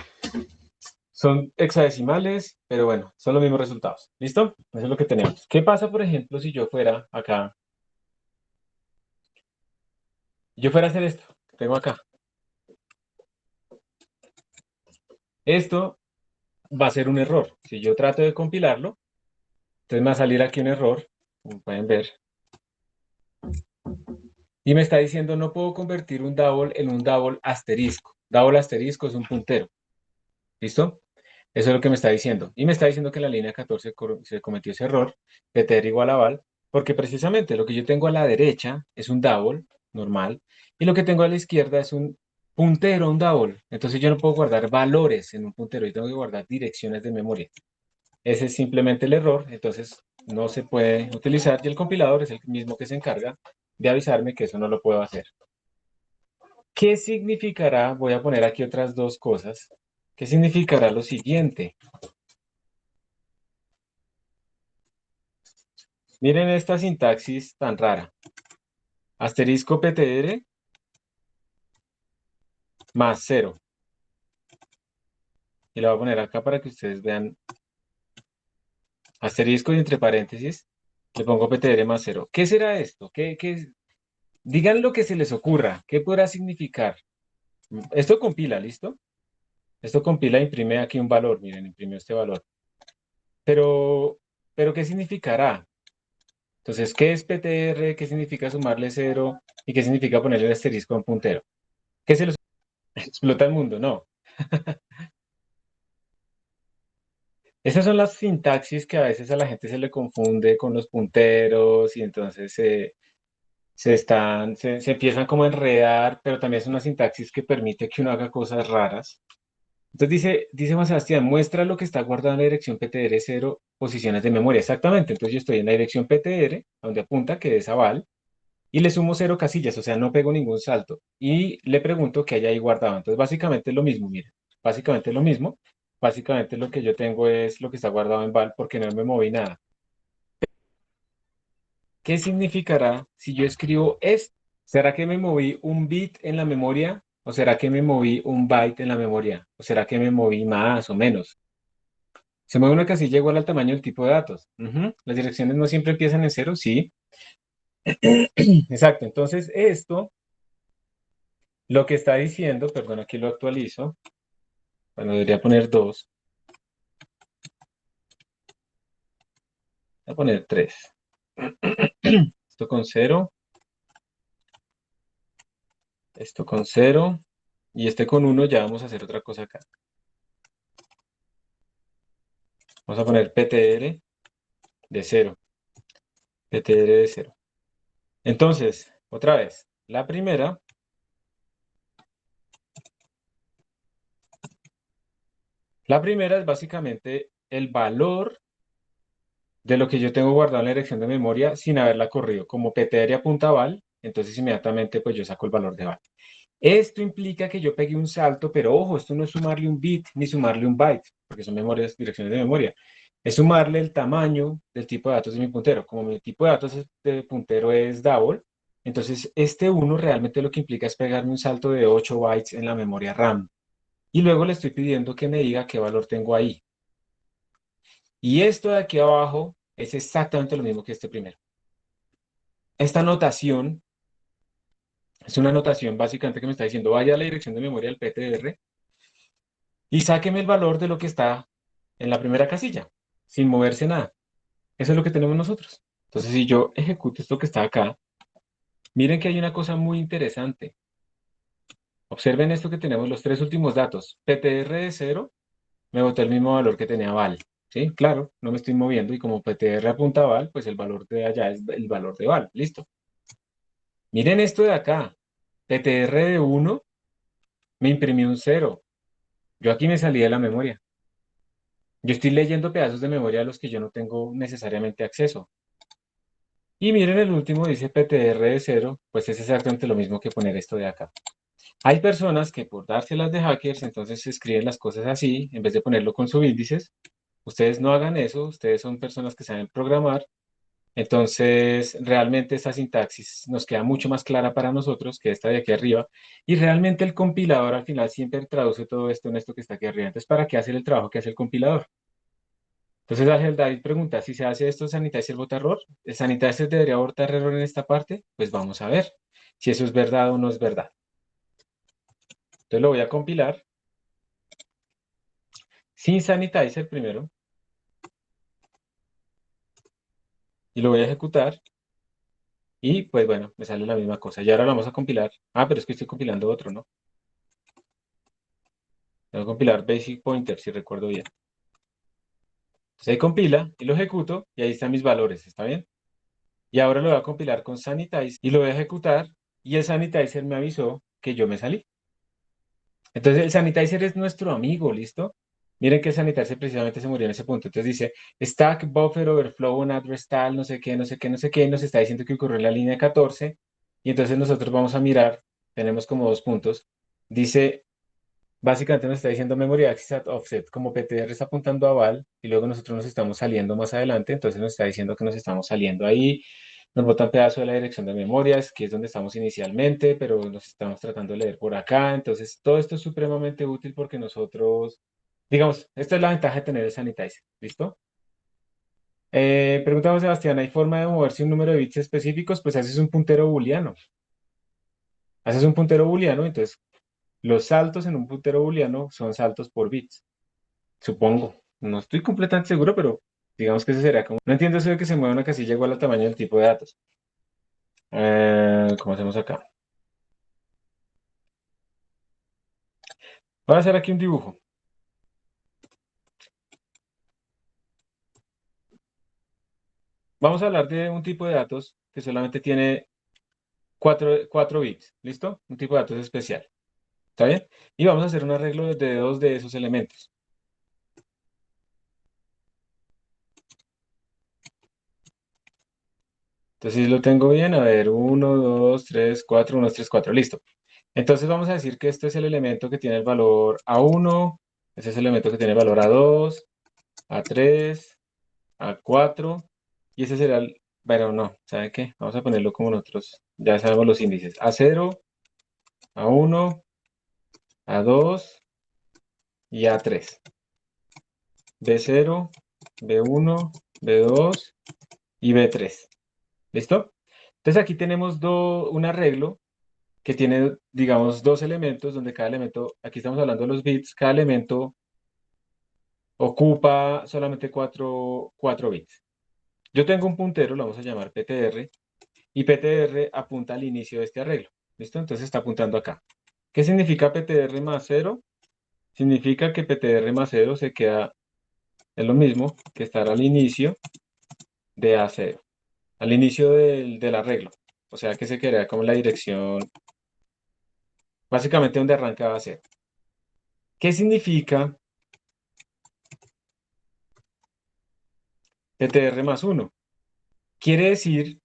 Son hexadecimales, pero bueno, son los mismos resultados. ¿Listo? Eso es lo que tenemos. ¿Qué pasa, por ejemplo, si yo fuera acá? Yo fuera a hacer esto que tengo acá. Esto va a ser un error. Si yo trato de compilarlo, entonces me va a salir aquí un error, como pueden ver, y me está diciendo no puedo convertir un double en un double asterisco. Double asterisco es un puntero. ¿Listo? Eso es lo que me está diciendo. Y me está diciendo que en la línea 14 se cometió ese error, ptr igual a val, porque precisamente lo que yo tengo a la derecha es un double normal, y lo que tengo a la izquierda es un puntero, un double. Entonces yo no puedo guardar valores en un puntero, yo tengo que guardar direcciones de memoria. Ese es simplemente el error, entonces no se puede utilizar y el compilador es el mismo que se encarga de avisarme que eso no lo puedo hacer. ¿Qué significará? Voy a poner aquí otras dos cosas. ¿Qué significará lo siguiente? Miren esta sintaxis tan rara. Asterisco ptr más cero. Y la voy a poner acá para que ustedes vean. Asterisco y entre paréntesis le pongo ptr más cero. ¿Qué será esto? Digan lo que se les ocurra. ¿Qué podrá significar? Esto compila, ¿listo? Esto compila e imprime aquí un valor. Miren, imprimió este valor. Pero, pero ¿qué significará? Entonces, ¿qué es ptr? ¿Qué significa sumarle cero? ¿Y qué significa ponerle el asterisco a un puntero? ¿Qué se les explota el mundo? No. Esas son las sintaxis que a veces a la gente se le confunde con los punteros y entonces se empiezan como a enredar, pero también es una sintaxis que permite que uno haga cosas raras. Entonces dice Juan Sebastián, muestra lo que está guardado en la dirección PTR 0 posiciones de memoria. Exactamente, entonces yo estoy en la dirección PTR, donde apunta que es aval, y le sumo 0 casillas, o sea, no pego ningún salto. Y le pregunto qué hay ahí guardado. Entonces básicamente es lo mismo, miren, básicamente es lo mismo. Básicamente lo que yo tengo es lo que está guardado en val porque no me moví nada. ¿Qué significará si yo escribo esto? ¿Será que me moví un bit en la memoria? ¿O será que me moví un byte en la memoria? ¿O será que me moví más o menos? Se mueve una casilla igual al tamaño del tipo de datos. Ujú. Las direcciones no siempre empiezan en cero, sí. Exacto. Entonces, esto lo que está diciendo, perdón, aquí lo actualizo. Bueno, debería poner 2. Voy a poner 3. Esto con cero, esto con cero y este con uno. Ya vamos a hacer otra cosa acá. Vamos a poner ptr de cero. ptr de cero. Entonces, otra vez, la primera es básicamente el valor de lo que yo tengo guardado en la dirección de memoria sin haberla corrido. Como ptr apunta a val, entonces inmediatamente pues yo saco el valor de val. Esto implica que yo pegué un salto, pero ojo, esto no es sumarle un bit ni sumarle un byte, porque son memorias, direcciones de memoria. Es sumarle el tamaño del tipo de datos de mi puntero. Como mi tipo de datos de puntero es double, entonces este uno realmente lo que implica es pegarme un salto de 8 bytes en la memoria RAM. Y luego le estoy pidiendo que me diga qué valor tengo ahí. Y esto de aquí abajo es exactamente lo mismo que este primero. Esta notación es una notación básicamente que me está diciendo vaya a la dirección de memoria del PTR y sáqueme el valor de lo que está en la primera casilla, sin moverse nada. Eso es lo que tenemos nosotros. Entonces, si yo ejecuto esto que está acá, miren que hay una cosa muy interesante. Observen esto que tenemos los tres últimos datos. PTR de 0 me botó el mismo valor que tenía val. ¿Sí? Claro, no me estoy moviendo y como PTR apunta a val, pues el valor de allá es el valor de val. Listo. Miren esto de acá. PTR de 1 me imprimió un cero. Yo aquí me salí de la memoria. Yo estoy leyendo pedazos de memoria a los que yo no tengo necesariamente acceso. Y miren el último, dice PTR de 0, pues es exactamente lo mismo que poner esto de acá. Hay personas que por dárselas de hackers, entonces escriben las cosas así, en vez de ponerlo con subíndices. Ustedes no hagan eso, ustedes son personas que saben programar. Entonces, realmente esta sintaxis nos queda mucho más clara para nosotros que esta de aquí arriba. Y realmente el compilador al final siempre traduce todo esto en esto que está aquí arriba. Entonces, ¿para qué hacer el trabajo que hace el compilador? Entonces, Ángel David pregunta, si se hace esto, ¿Sanitizer bota error? ¿El Sanitizer debería botar error en esta parte? Pues vamos a ver si eso es verdad o no es verdad. Entonces lo voy a compilar sin Sanitizer primero y lo voy a ejecutar y pues bueno, me sale la misma cosa. Y ahora lo vamos a compilar. Ah, pero es que estoy compilando otro, ¿no? Voy a compilar Basic Pointer, si recuerdo bien. Entonces ahí compila y lo ejecuto y ahí están mis valores, ¿está bien? Y ahora lo voy a compilar con Sanitizer y lo voy a ejecutar y el Sanitizer me avisó que yo me salí. Entonces el Sanitizer es nuestro amigo, ¿listo? Miren que el Sanitizer precisamente se murió en ese punto. Entonces dice stack buffer overflow on address tal, no sé qué, no sé qué, no sé qué, y nos está diciendo que ocurrió en la línea 14 y entonces nosotros vamos a mirar, tenemos como dos puntos. Dice, básicamente nos está diciendo memory access at offset, como PTR está apuntando a val y luego nosotros nos estamos saliendo más adelante, entonces nos está diciendo que nos estamos saliendo ahí, nos bota un pedazo de la dirección de memorias, que es donde estamos inicialmente, pero nos estamos tratando de leer por acá, entonces todo esto es supremamente útil porque nosotros, digamos, esta es la ventaja de tener el sanitizer, ¿listo? Preguntamos, Sebastián, ¿hay forma de moverse un número de bits específicos? Pues haces un puntero booleano, haces un puntero booleano, entonces los saltos en un puntero booleano son saltos por bits. Supongo. No estoy completamente seguro, pero digamos que eso será como... No entiendo eso de que se mueva una casilla igual al tamaño del tipo de datos. ¿Cómo hacemos acá? Voy a hacer aquí un dibujo. Vamos a hablar de un tipo de datos que solamente tiene 4 bits. ¿Listo? Un tipo de datos especial. ¿Está bien? Y vamos a hacer un arreglo de dos de esos elementos. Entonces, si lo tengo bien, a ver, uno, 2, 3, 4, 1, 3, 4. Listo. Entonces vamos a decir que este es el elemento que tiene el valor A1, ese es el elemento que tiene el valor A2, A3, A4, y ese será el, bueno, no, ¿sabe qué? Vamos a ponerlo como nosotros, ya sabemos los índices, A0, A1, A2 y A3, B0, B1, B2 y B3, ¿listo? Entonces aquí tenemos un arreglo que tiene, digamos, dos elementos, donde cada elemento, aquí estamos hablando de los bits, cada elemento ocupa solamente 4 bits. Yo tengo un puntero, lo vamos a llamar PTR, y PTR apunta al inicio de este arreglo. ¿Listo? Entonces está apuntando acá. ¿Qué significa PTR más 0? Significa que PTR más 0 se queda, es lo mismo que estar al inicio de A0, al inicio del arreglo. O sea que se queda como la dirección, básicamente donde arranca A0. ¿Qué significa PTR más 1? Quiere decir,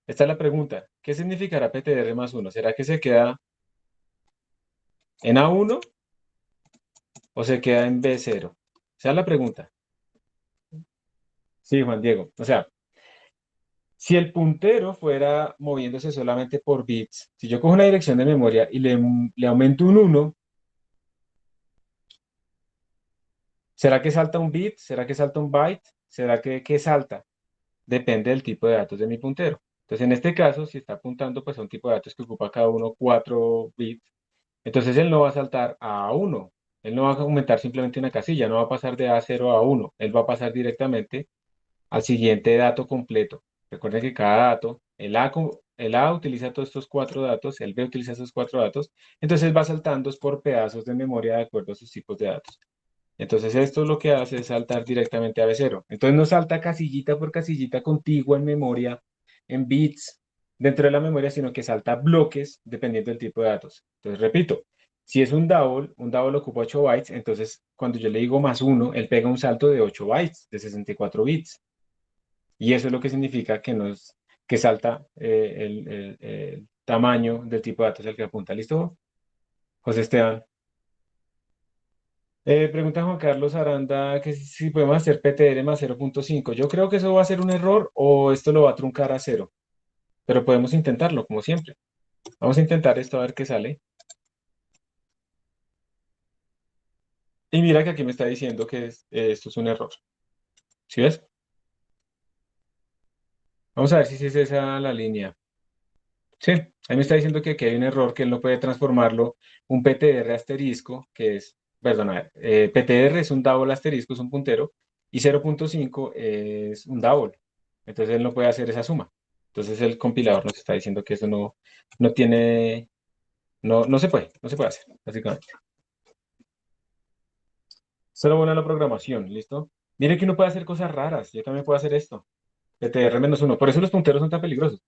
esta es la pregunta, ¿qué significará PTR más 1? ¿Será que se queda en A1 o se queda en B0? Esa es la pregunta. Sí, Juan Diego. O sea, si el puntero fuera moviéndose solamente por bits, si yo cojo una dirección de memoria y le aumento un 1, ¿será que salta un bit? ¿Será que salta un byte? ¿Será que salta? Depende del tipo de datos de mi puntero. Entonces, en este caso, si está apuntando pues, a un tipo de datos que ocupa cada uno 4 bits, entonces él no va a saltar a 1. Él no va a aumentar simplemente una casilla, no va a pasar de A0 a 1. Él va a pasar directamente al siguiente dato completo. Recuerden que cada dato, el A utiliza todos estos 4 datos, el B utiliza estos 4 datos, entonces va saltando por pedazos de memoria de acuerdo a sus tipos de datos. Entonces esto lo que hace es saltar directamente a B0. Entonces no salta casillita por casillita contigua en memoria, en bits dentro de la memoria, sino que salta bloques dependiendo del tipo de datos. Entonces repito, si es un double ocupa 8 bytes, entonces cuando yo le digo más 1, él pega un salto de 8 bytes, de 64 bits. Y eso es lo que significa que nos que salta el tamaño del tipo de datos al que apunta. ¿Listo, José Esteban? Pregunta Juan Carlos Aranda que si podemos hacer PTR más 0.5. Yo creo que eso va a ser un error o esto lo va a truncar a cero, pero podemos intentarlo, como siempre. Vamos a intentar esto a ver qué sale. Y mira que aquí me está diciendo que esto es un error. ¿Sí ves? Vamos a ver si es esa la línea. Sí, ahí me está diciendo que aquí hay un error, que él no puede transformarlo un PTR asterisco, que es, perdón, a ver, PTR es un double asterisco, es un puntero, y 0.5 es un double. Entonces él no puede hacer esa suma. Entonces el compilador nos está diciendo que eso no tiene, no se puede hacer, básicamente. Solo bueno la programación, ¿listo? Mire que uno puede hacer cosas raras, yo también puedo hacer esto. PTR-1. Por eso los punteros son tan peligrosos.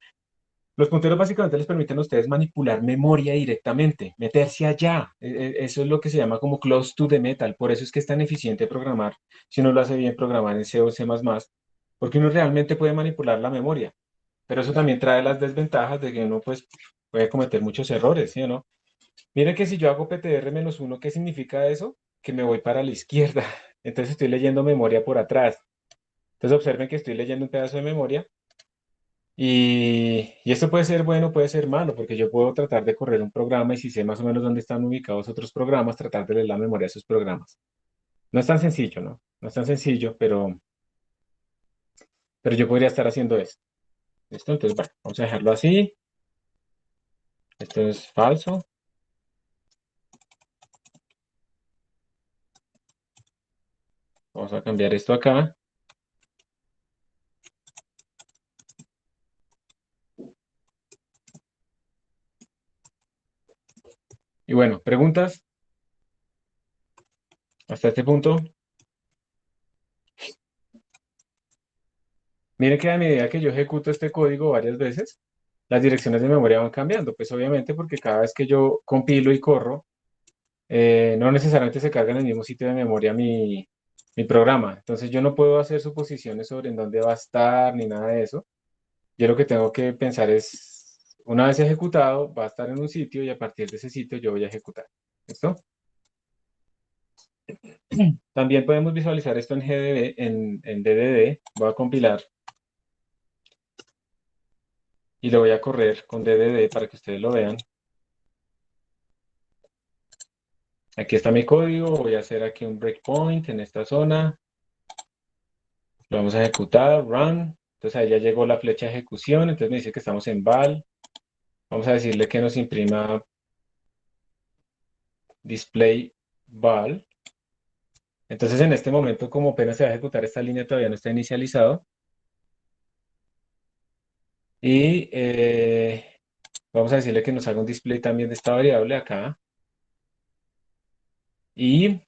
Los punteros básicamente les permiten a ustedes manipular memoria directamente, meterse allá. Eso es lo que se llama como close to the metal. Por eso es que es tan eficiente programar, si uno lo hace bien, programar en C o C++, porque uno realmente puede manipular la memoria. Pero eso también trae las desventajas de que uno pues, puede cometer muchos errores, ¿sí o no? Miren que si yo hago PTR-1, ¿qué significa eso? Que me voy para la izquierda. Entonces estoy leyendo memoria por atrás. Entonces observen que estoy leyendo un pedazo de memoria. Y esto puede ser bueno, puede ser malo, porque yo puedo tratar de correr un programa y si sé más o menos dónde están ubicados otros programas, tratar de leer la memoria de esos programas. No es tan sencillo, ¿no? No es tan sencillo, pero yo podría estar haciendo esto. ¿Listo? Entonces, bueno, vamos a dejarlo así. Esto es falso. Vamos a cambiar esto acá. Y bueno, preguntas hasta este punto. Mire que a medida que yo ejecuto este código varias veces, las direcciones de memoria van cambiando. Pues obviamente porque cada vez que yo compilo y corro, no necesariamente se carga en el mismo sitio de memoria mi programa. Entonces yo no puedo hacer suposiciones sobre en dónde va a estar ni nada de eso. Yo lo que tengo que pensar es, una vez ejecutado, va a estar en un sitio y a partir de ese sitio yo voy a ejecutar. ¿Listo? También podemos visualizar esto en GDB, en DDD. Voy a compilar y lo voy a correr con DDD para que ustedes lo vean. Aquí está mi código. Voy a hacer aquí un breakpoint en esta zona. Lo vamos a ejecutar, run. Entonces ahí ya llegó la flecha de ejecución. Entonces me dice que estamos en val. Vamos a decirle que nos imprima display val. Entonces en este momento, como apenas se va a ejecutar esta línea, todavía no está inicializado. Y vamos a decirle que nos haga un display también de esta variable acá. Y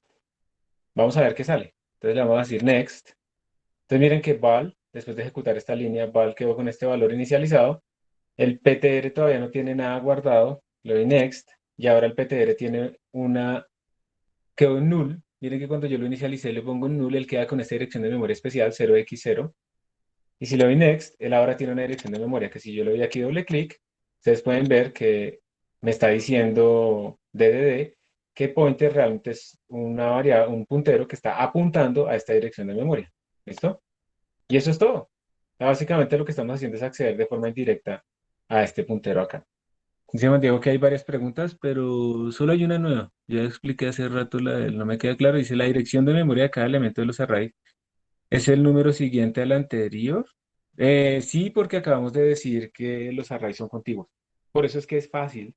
vamos a ver qué sale. Entonces le vamos a decir next. Entonces miren que val, después de ejecutar esta línea, val quedó con este valor inicializado. El PTR todavía no tiene nada guardado. Le doy next. Y ahora el PTR tiene quedó en null. Miren que cuando yo lo inicialicé le pongo en null, él queda con esta dirección de memoria especial 0x0. Y si le doy next, él ahora tiene una dirección de memoria que si yo le doy aquí doble clic, ustedes pueden ver que me está diciendo DDD que pointer realmente es una variable, un puntero que está apuntando a esta dirección de memoria. ¿Listo? Y eso es todo. Básicamente lo que estamos haciendo es acceder de forma indirecta a este puntero acá. Dice Juan Diego que hay varias preguntas, pero solo hay una nueva. Ya expliqué hace rato no me queda claro. Dice la dirección de memoria de cada elemento de los arrays. ¿Es el número siguiente al anterior? Sí, porque acabamos de decir que los arrays son contiguos. Por eso es que es fácil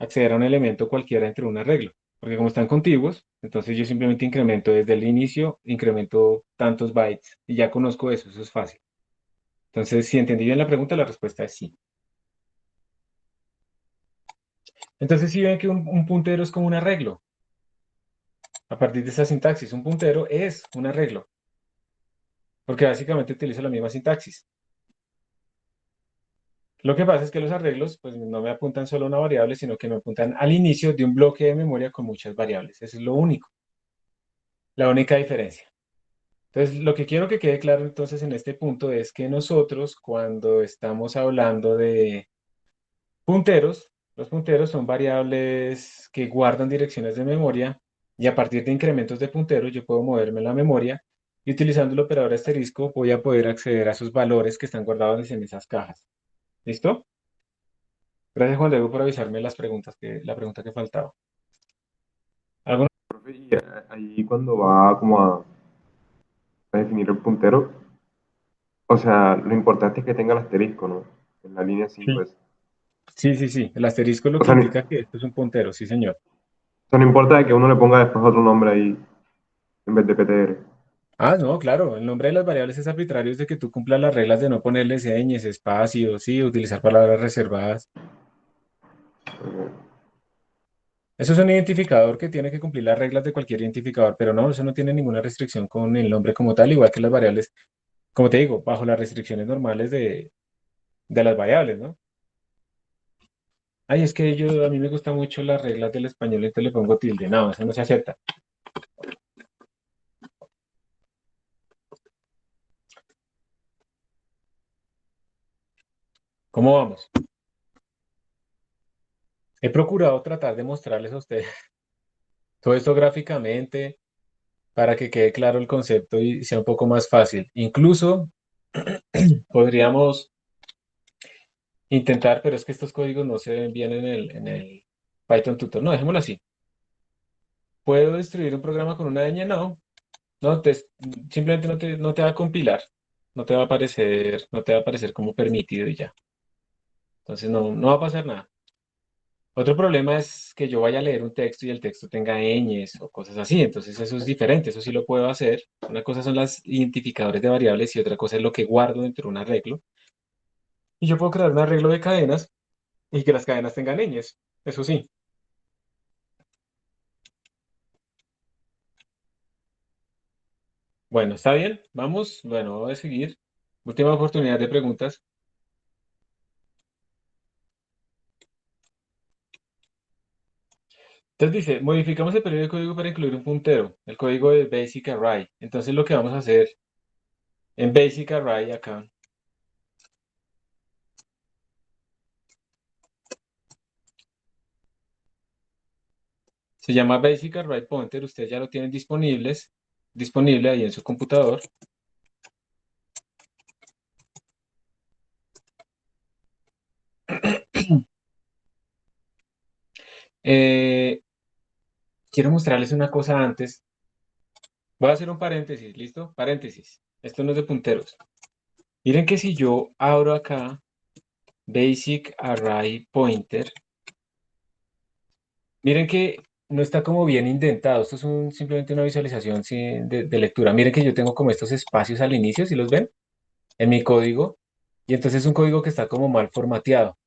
acceder a un elemento cualquiera entre un arreglo. Porque como están contiguos, entonces yo simplemente incremento desde el inicio, incremento tantos bytes. Y ya conozco eso es fácil. Entonces, si entendí bien la pregunta, la respuesta es sí. Entonces, si ven que un puntero es como un arreglo. A partir de esa sintaxis, un puntero es un arreglo. Porque básicamente utiliza la misma sintaxis. Lo que pasa es que los arreglos pues no me apuntan solo a una variable, sino que me apuntan al inicio de un bloque de memoria con muchas variables. Eso es lo único, la única diferencia. Entonces, lo que quiero que quede claro entonces en este punto es que nosotros cuando estamos hablando de punteros, los punteros son variables que guardan direcciones de memoria y a partir de incrementos de punteros yo puedo moverme en la memoria y utilizando el operador asterisco voy a poder acceder a esos valores que están guardados en esas cajas. ¿Listo? Gracias Juan Diego por avisarme la pregunta que faltaba. ¿Alguna? Profe, y ahí cuando va como a definir el puntero, o sea, lo importante es que tenga el asterisco, ¿no? En la línea 5 Sí. es. Sí, sí, sí. El asterisco es lo O que sea, indica que esto es un puntero, sí, señor. no importa de que uno le ponga después otro nombre ahí en vez de PTR. Ah, no, claro. El nombre de las variables es arbitrario, es de que tú cumplas las reglas de no ponerle señas, espacios, sí, utilizar palabras reservadas. Eso es un identificador que tiene que cumplir las reglas de cualquier identificador, pero no, eso no tiene ninguna restricción con el nombre como tal, igual que las variables, como te digo, bajo las restricciones normales de las variables, ¿no? Ay, es que a mí me gustan mucho las reglas del español, entonces le pongo tilde. No, eso no se acepta. ¿Cómo vamos? He procurado tratar de mostrarles a ustedes todo esto gráficamente para que quede claro el concepto y sea un poco más fácil. Incluso podríamos intentar, pero es que estos códigos no se ven bien en el Python Tutor. No, dejémoslo así. ¿Puedo destruir un programa con una ñ? No, no, simplemente no te va a compilar. No te va a aparecer como permitido y ya. Entonces no va a pasar nada. Otro problema es que yo vaya a leer un texto y el texto tenga ñes o cosas así. Entonces eso es diferente, eso sí lo puedo hacer. Una cosa son los identificadores de variables y otra cosa es lo que guardo dentro de un arreglo. Y yo puedo crear un arreglo de cadenas y que las cadenas tengan ñes. Eso sí. Bueno, está bien. Vamos. Bueno, voy a seguir. Última oportunidad de preguntas. Entonces dice, modificamos el periodo de código para incluir un puntero, el código de Basic Array. Entonces lo que vamos a hacer en Basic Array acá, se llama Basic Array Pointer, ustedes ya lo tienen disponible ahí en su computador. Eh, quiero mostrarles una cosa antes. Voy a hacer un paréntesis, ¿listo? Paréntesis. Esto no es de punteros. Miren que si yo abro acá Basic Array Pointer, miren que no está como bien indentado. Esto es simplemente una visualización sí, de lectura. Miren que yo tengo como estos espacios al inicio, ¿si los ven? En mi código. Y entonces es un código que está como mal formateado.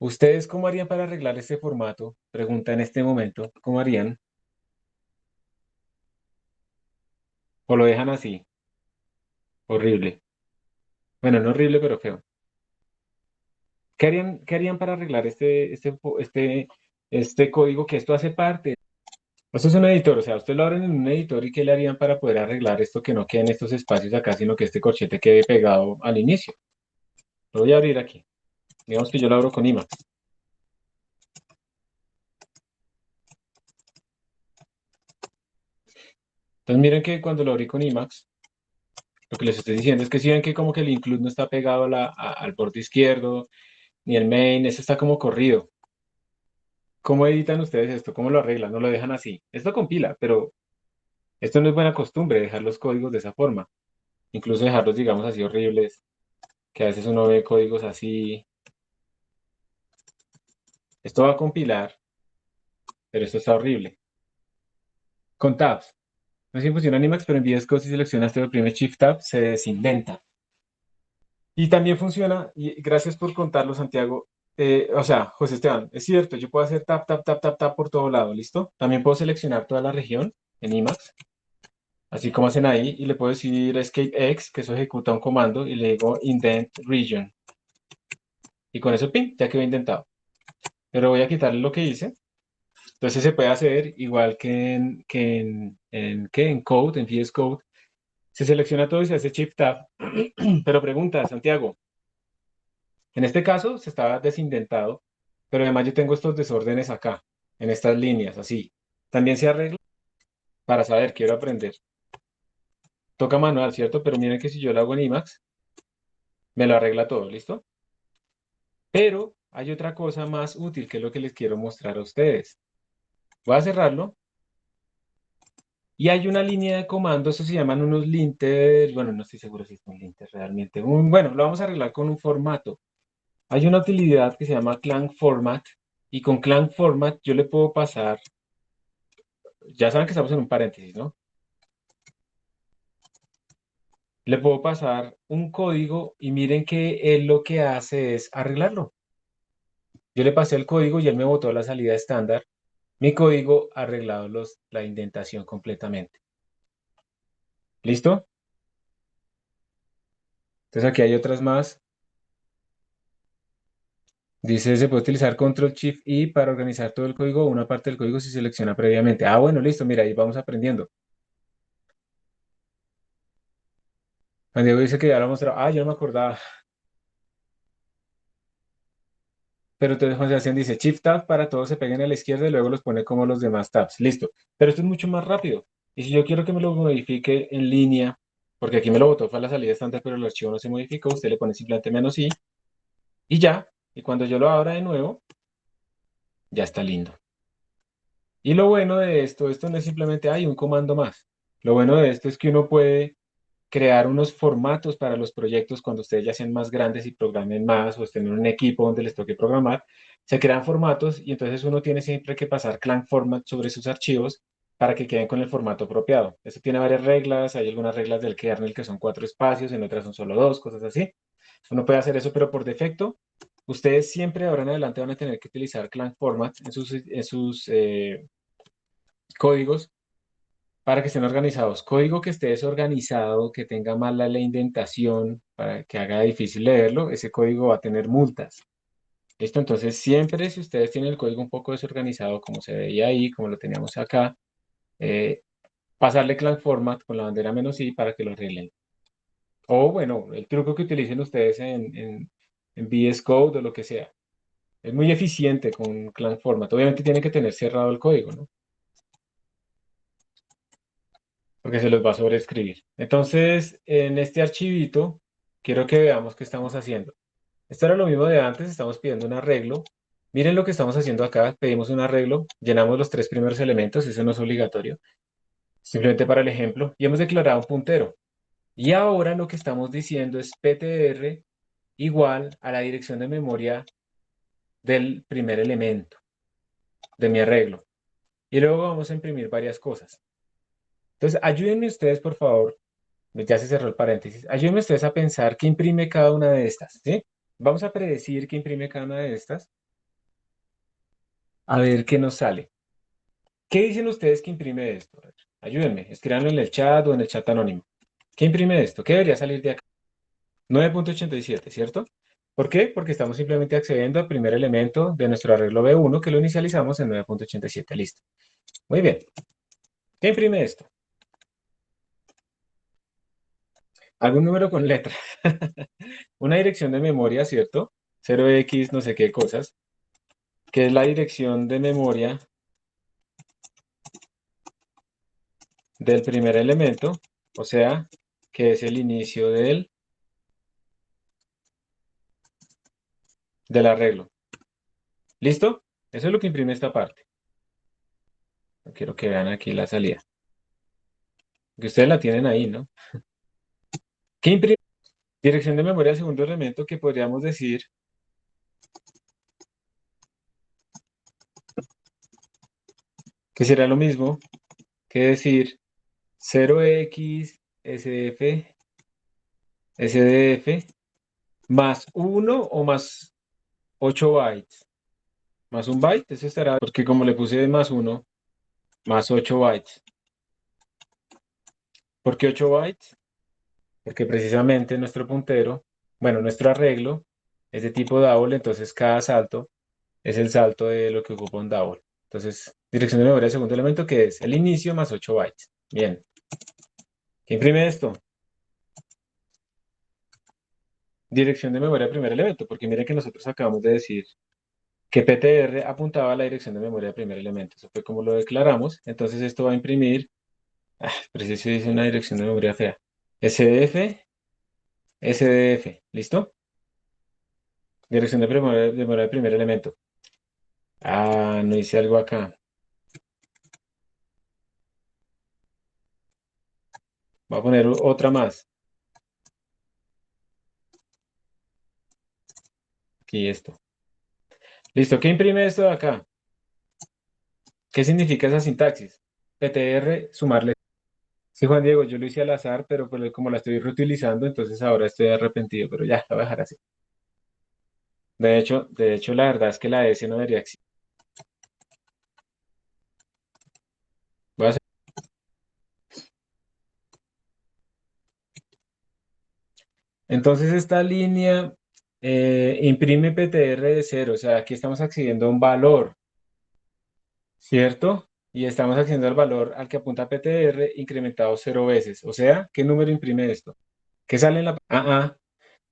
¿Ustedes cómo harían para arreglar este formato? Pregunta en este momento. ¿Cómo harían? ¿O lo dejan así? Horrible. Bueno, no horrible, pero feo. ¿Qué harían para arreglar este código que esto hace parte? Esto es un editor, o sea, ustedes lo abren en un editor y ¿qué le harían para poder arreglar esto que no queden estos espacios acá, sino que este corchete quede pegado al inicio? Lo voy a abrir aquí. Digamos que yo lo abro con Emacs. Entonces miren que cuando lo abrí con Emacs, lo que les estoy diciendo es que si ven que como que el include no está pegado al borde izquierdo, ni el main, eso está como corrido. ¿Cómo editan ustedes esto? ¿Cómo lo arreglan? No lo dejan así. Esto compila, pero esto no es buena costumbre, dejar los códigos de esa forma. Incluso dejarlos, digamos, así horribles, que a veces uno ve códigos así. Esto va a compilar, pero esto está horrible. Con tabs. No sé si funciona Animax, pero en VS Code si seleccionas el primer Shift Tab, se desindenta. Y también funciona, y gracias por contarlo, Santiago. O sea, José Esteban, es cierto, yo puedo hacer tap, tap, tap, tap, tap por todo lado, ¿listo? También puedo seleccionar toda la región en Emacs, así como hacen ahí, y le puedo decir escape X, que eso ejecuta un comando, y le digo indent region. Y con eso, ping, ya quedó indentado. Pero voy a quitarle lo que hice. Entonces se puede hacer igual que en Code, en VS Code. Se selecciona todo y se hace Shift Tab. Pero pregunta, Santiago, en este caso se estaba desindentado, pero además yo tengo estos desórdenes acá, en estas líneas, así. También se arregla para saber, quiero aprender. Toca manual, ¿cierto? Pero miren que si yo lo hago en Emacs, me lo arregla todo, ¿listo? Pero hay otra cosa más útil que es lo que les quiero mostrar a ustedes. Voy a cerrarlo y hay una línea de comando, eso se llaman unos linters, bueno, no estoy seguro si es un linter realmente. Bueno, lo vamos a arreglar con un formato. Hay una utilidad que se llama Clang Format y con Clang Format yo le puedo pasar, ya saben que estamos en un paréntesis, ¿no? Le puedo pasar un código y miren que él lo que hace es arreglarlo. Yo le pasé el código y él me botó la salida estándar. Mi código ha arreglado la indentación completamente. ¿Listo? Entonces aquí hay otras más. Dice, se puede utilizar Control Shift I para organizar todo el código o una parte del código si selecciona previamente. Ah, bueno, listo, mira, ahí vamos aprendiendo. Juan Diego dice que ya lo mostrado. Ah, yo no me acordaba. Pero entonces Juan Sebastián dice, Shift Tab para todos se peguen a la izquierda y luego los pone como los demás tabs. Listo. Pero esto es mucho más rápido. Y si yo quiero que me lo modifique en línea, porque aquí me lo botó, fue a la salida estándar, pero el archivo no se modificó, usted le pone simplemente menos i y ya. Y cuando yo lo abra de nuevo, ya está lindo. Y lo bueno de esto no es simplemente, hay un comando más. Lo bueno de esto es que uno puede crear unos formatos para los proyectos cuando ustedes ya sean más grandes y programen más o estén en un equipo donde les toque programar. Se crean formatos y entonces uno tiene siempre que pasar Clang Format sobre sus archivos para que queden con el formato apropiado. Esto tiene varias reglas, hay algunas reglas del kernel que son 4 espacios, en otras son solo 2, cosas así. Uno puede hacer eso, pero por defecto, ustedes siempre de ahora en adelante van a tener que utilizar Clang Format en sus códigos para que estén organizados. Código que esté desorganizado, que tenga mala la indentación, para que haga difícil leerlo, ese código va a tener multas. ¿Listo? Entonces, siempre si ustedes tienen el código un poco desorganizado, como se veía ahí, como lo teníamos acá, eh, pasarle Clang Format con la bandera "-i" para que lo arreglen. O bueno, el truco que utilicen ustedes en VS Code o lo que sea. Es muy eficiente con Clang Format. Obviamente tiene que tener cerrado el código, ¿no? Porque se los va a sobreescribir. Entonces, en este archivito, quiero que veamos qué estamos haciendo. Esto era lo mismo de antes, estamos pidiendo un arreglo. Miren lo que estamos haciendo acá, pedimos un arreglo, llenamos los 3 primeros elementos, eso no es obligatorio, simplemente para el ejemplo, y hemos declarado un puntero. Y ahora lo que estamos diciendo es ptr igual a la dirección de memoria del primer elemento de mi arreglo. Y luego vamos a imprimir varias cosas. Entonces, ayúdenme ustedes, por favor. Ya se cerró el paréntesis. Ayúdenme ustedes a pensar qué imprime cada una de estas, ¿sí? Vamos a predecir qué imprime cada una de estas. A ver qué nos sale. ¿Qué dicen ustedes que imprime esto? A ver, ayúdenme, escríbanlo en el chat o en el chat anónimo. ¿Qué imprime esto? ¿Qué debería salir de acá? 9.87, ¿cierto? ¿Por qué? Porque estamos simplemente accediendo al primer elemento de nuestro arreglo B1 que lo inicializamos en 9.87. Listo. Muy bien. ¿Qué imprime esto? Algún número con letra. Una dirección de memoria, ¿cierto? 0x no sé qué cosas, que es la dirección de memoria del primer elemento, o sea, que es el inicio del arreglo. ¿Listo? Eso es lo que imprime esta parte. No quiero que vean aquí la salida. Que ustedes la tienen ahí, ¿no? ¿Qué imprime? Dirección de memoria del segundo elemento que podríamos decir que será lo mismo que decir 0x sdf sdf más 1 o más 8 bytes. Más un byte, eso estará, porque como le puse más 1, más 8 bytes. ¿Por qué 8 bytes? Porque precisamente nuestro puntero, bueno, nuestro arreglo es de tipo double, entonces cada salto es el salto de lo que ocupa un double. Entonces, dirección de memoria del segundo elemento que es el inicio más 8 bytes. Bien. ¿Qué imprime esto? Dirección de memoria de primer elemento, porque mire que nosotros acabamos de decir que PTR apuntaba a la dirección de memoria de primer elemento. Eso fue como lo declaramos. Entonces esto va a imprimir, preciso dice una dirección de memoria fea. SDF, SDF, ¿listo? Dirección de memoria de primer elemento. No hice algo acá. Voy a poner otra más. Aquí esto. Listo, ¿qué imprime esto de acá? ¿Qué significa esa sintaxis? PTR, sumarle. Sí, Juan Diego, yo lo hice al azar, pero pues como la estoy reutilizando, entonces ahora estoy arrepentido, pero ya, la voy a dejar así. De hecho, la verdad es que la S no debería existir. Voy a hacer- Entonces esta línea imprime PTR de cero, o sea, aquí estamos accediendo a un valor, ¿cierto? Y estamos accediendo al valor al que apunta PTR incrementado cero veces. O sea, ¿qué número imprime esto? ¿Qué sale en la...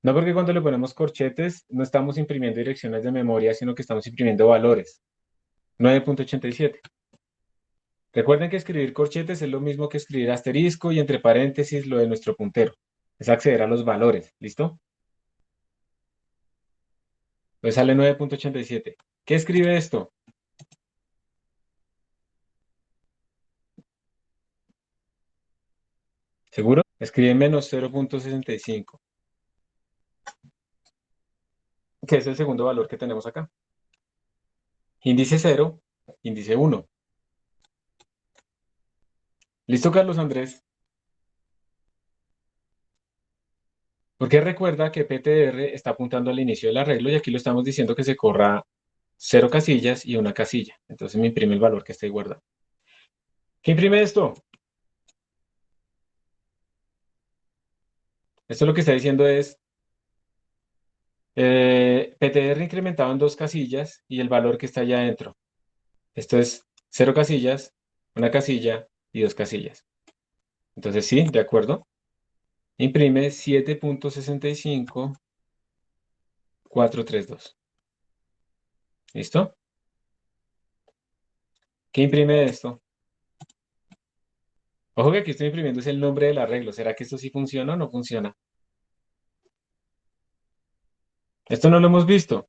no, porque cuando le ponemos corchetes no estamos imprimiendo direcciones de memoria, sino que estamos imprimiendo valores. 9.87. Recuerden que escribir corchetes es lo mismo que escribir asterisco y entre paréntesis lo de nuestro puntero. Es acceder a los valores. ¿Listo? Entonces sale 9.87. ¿Qué escribe esto? ¿Seguro? Escribe menos 0.65, que es el segundo valor que tenemos acá. Índice cero, índice uno. ¿Listo, Carlos Andrés? Porque recuerda que PTR está apuntando al inicio del arreglo y aquí lo estamos diciendo que se corra cero casillas y una casilla. Entonces me imprime el valor que está ahí guardado. ¿Qué imprime esto? Esto lo que está diciendo es PTR incrementado en dos casillas y el valor que está allá adentro. Esto es cero casillas, una casilla y dos casillas. Entonces sí, de acuerdo. Imprime 7.65432. ¿Listo? ¿Qué imprime esto? Ojo que aquí estoy imprimiendo es el nombre del arreglo. ¿Será que esto sí funciona o no funciona? Esto no lo hemos visto,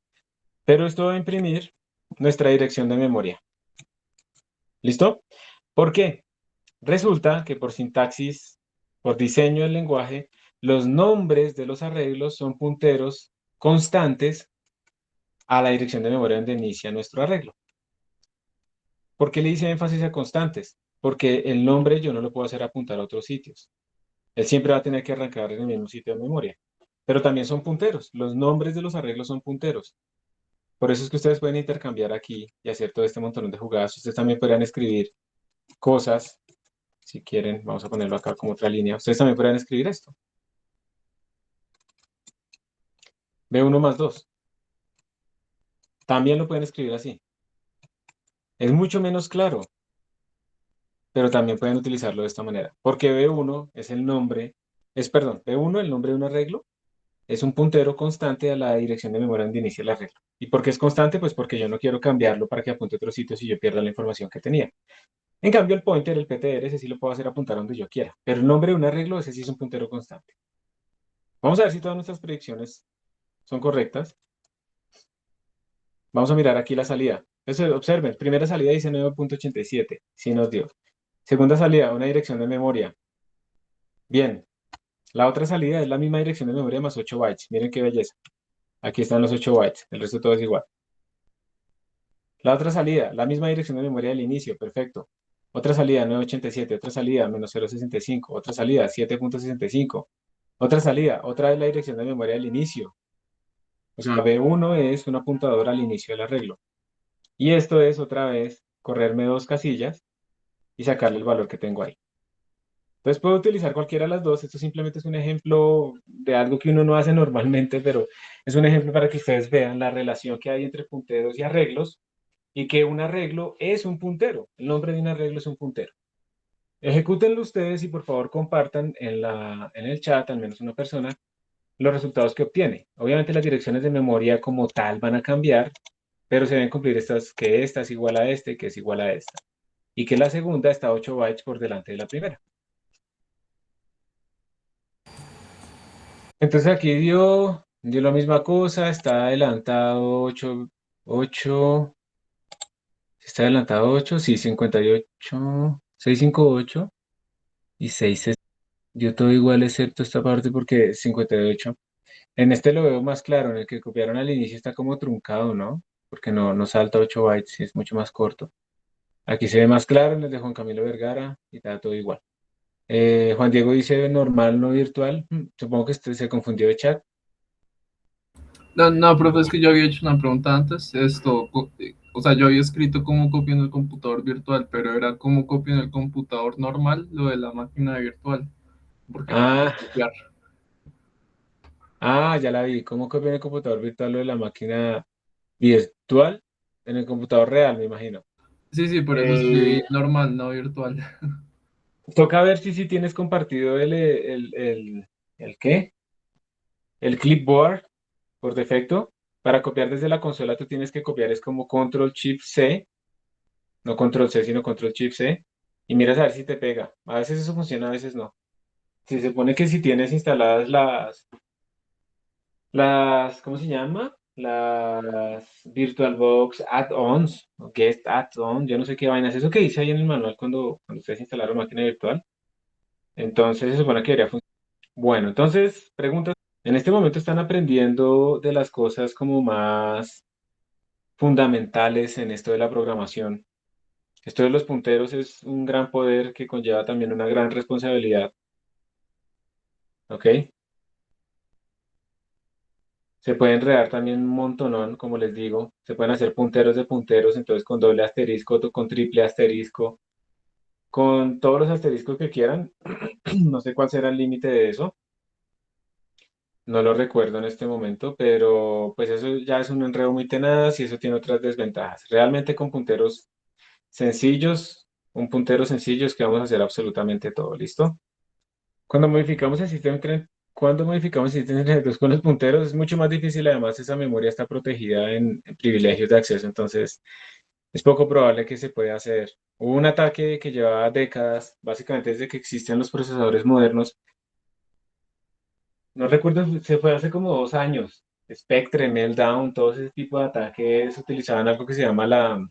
pero esto va a imprimir nuestra dirección de memoria. ¿Listo? ¿Por qué? Resulta que por sintaxis, por diseño del lenguaje, los nombres de los arreglos son punteros constantes a la dirección de memoria donde inicia nuestro arreglo. ¿Por qué le hice énfasis a constantes? Porque el nombre yo no lo puedo hacer apuntar a otros sitios. Él siempre va a tener que arrancar en el mismo sitio de memoria. Pero también son punteros. Los nombres de los arreglos son punteros. Por eso es que ustedes pueden intercambiar aquí y hacer todo este montón de jugadas. Ustedes también podrían escribir cosas, si quieren, vamos a ponerlo acá como otra línea. Ustedes también podrían escribir esto. B1 más 2. También lo pueden escribir así. Es mucho menos claro, pero también pueden utilizarlo de esta manera. Porque B1 es el nombre, perdón, B1, el nombre de un arreglo, es un puntero constante a la dirección de memoria donde inicia el arreglo. ¿Y por qué es constante? Pues porque yo no quiero cambiarlo para que apunte a otros sitios y yo pierda la información que tenía. En cambio, el pointer, el PTR, ese sí lo puedo hacer apuntar donde yo quiera. Pero el nombre de un arreglo, ese sí es un puntero constante. Vamos a ver si todas nuestras predicciones son correctas. Vamos a mirar aquí la salida. Entonces, observen, primera salida dice 9.87, sí nos dio. Segunda salida, una dirección de memoria. Bien, la otra salida es la misma dirección de memoria más 8 bytes. Miren qué belleza. Aquí están los 8 bytes, el resto todo es igual. La otra salida, la misma dirección de memoria del inicio, perfecto. Otra salida, 9.87, otra salida, menos 0.65, otra salida, 7.65. Otra salida, otra vez la dirección de memoria del inicio. O sea, B1 es un apuntador al inicio del arreglo. Y esto es otra vez correrme dos casillas y sacarle el valor que tengo ahí. Entonces puedo utilizar cualquiera de las dos. Esto simplemente es un ejemplo de algo que uno no hace normalmente, pero es un ejemplo para que ustedes vean la relación que hay entre punteros y arreglos y que un arreglo es un puntero. El nombre de un arreglo es un puntero. Ejecútenlo ustedes y por favor compartan en el chat, al menos una persona, los resultados que obtiene. Obviamente las direcciones de memoria como tal van a cambiar, pero se deben cumplir estas, que esta es igual a este, que es igual a esta. Y que la segunda está 8 bytes por delante de la primera. Entonces aquí dio la misma cosa, está adelantado 8 está adelantado 8 sí, 58, 658 y 6. Dio todo igual excepto esta parte porque 58. En este lo veo más claro, en el que copiaron al inicio está como truncado, ¿no? Porque no salta 8 bytes y es mucho más corto. Aquí se ve más claro en el de Juan Camilo Vergara y está todo igual. Juan Diego dice normal, no virtual. Supongo que este se confundió de chat. No, no, profe, es que yo había hecho una pregunta antes. O sea, yo había escrito cómo copio en el computador virtual, pero era cómo copio en el computador normal lo de la máquina virtual, porque no puedo Ah, copiar. ya la vi. ¿Cómo copiar en el computador virtual lo de la máquina virtual? En el computador real, me imagino. Sí, sí, por eso escribí Eh, normal, no virtual. Toca ver si tienes compartido el ¿qué? El clipboard por defecto. Para copiar desde la consola tú tienes que copiar es como Control Shift C, no Control C, sino Control Shift C, y miras a ver si te pega. A veces eso funciona, a veces no. Se supone que si tienes instaladas ¿cómo se llama? Las VirtualBox add-ons, o guest add-on, yo no sé qué vaina es eso que dice ahí en el manual cuando ustedes instalaron máquina virtual. Entonces se supone que debería funcionar. Bueno, entonces, preguntas. En este momento están aprendiendo de las cosas como más fundamentales en esto de la programación. Esto de los punteros es un gran poder que conlleva también una gran responsabilidad, ¿ok? Se puede enredar también un montonón, como les digo. Se pueden hacer punteros de punteros, entonces con doble asterisco, con triple asterisco, con todos los asteriscos que quieran. No sé cuál será el límite de eso. No lo recuerdo en este momento, pero pues eso ya es un enredo muy tenaz y eso tiene otras desventajas. Realmente con punteros sencillos, un puntero sencillo es que vamos a hacer absolutamente todo, ¿listo? Cuando modificamos el sistema, cuando modificamos el sistema 32 con los punteros es mucho más difícil, además esa memoria está protegida en privilegios de acceso, entonces es poco probable que se pueda hacer. Hubo un ataque que llevaba décadas, básicamente desde que existen los procesadores modernos. No recuerdo, se fue hace como 2 años. Spectre, Meltdown, todo ese tipo de ataques utilizaban algo que se llama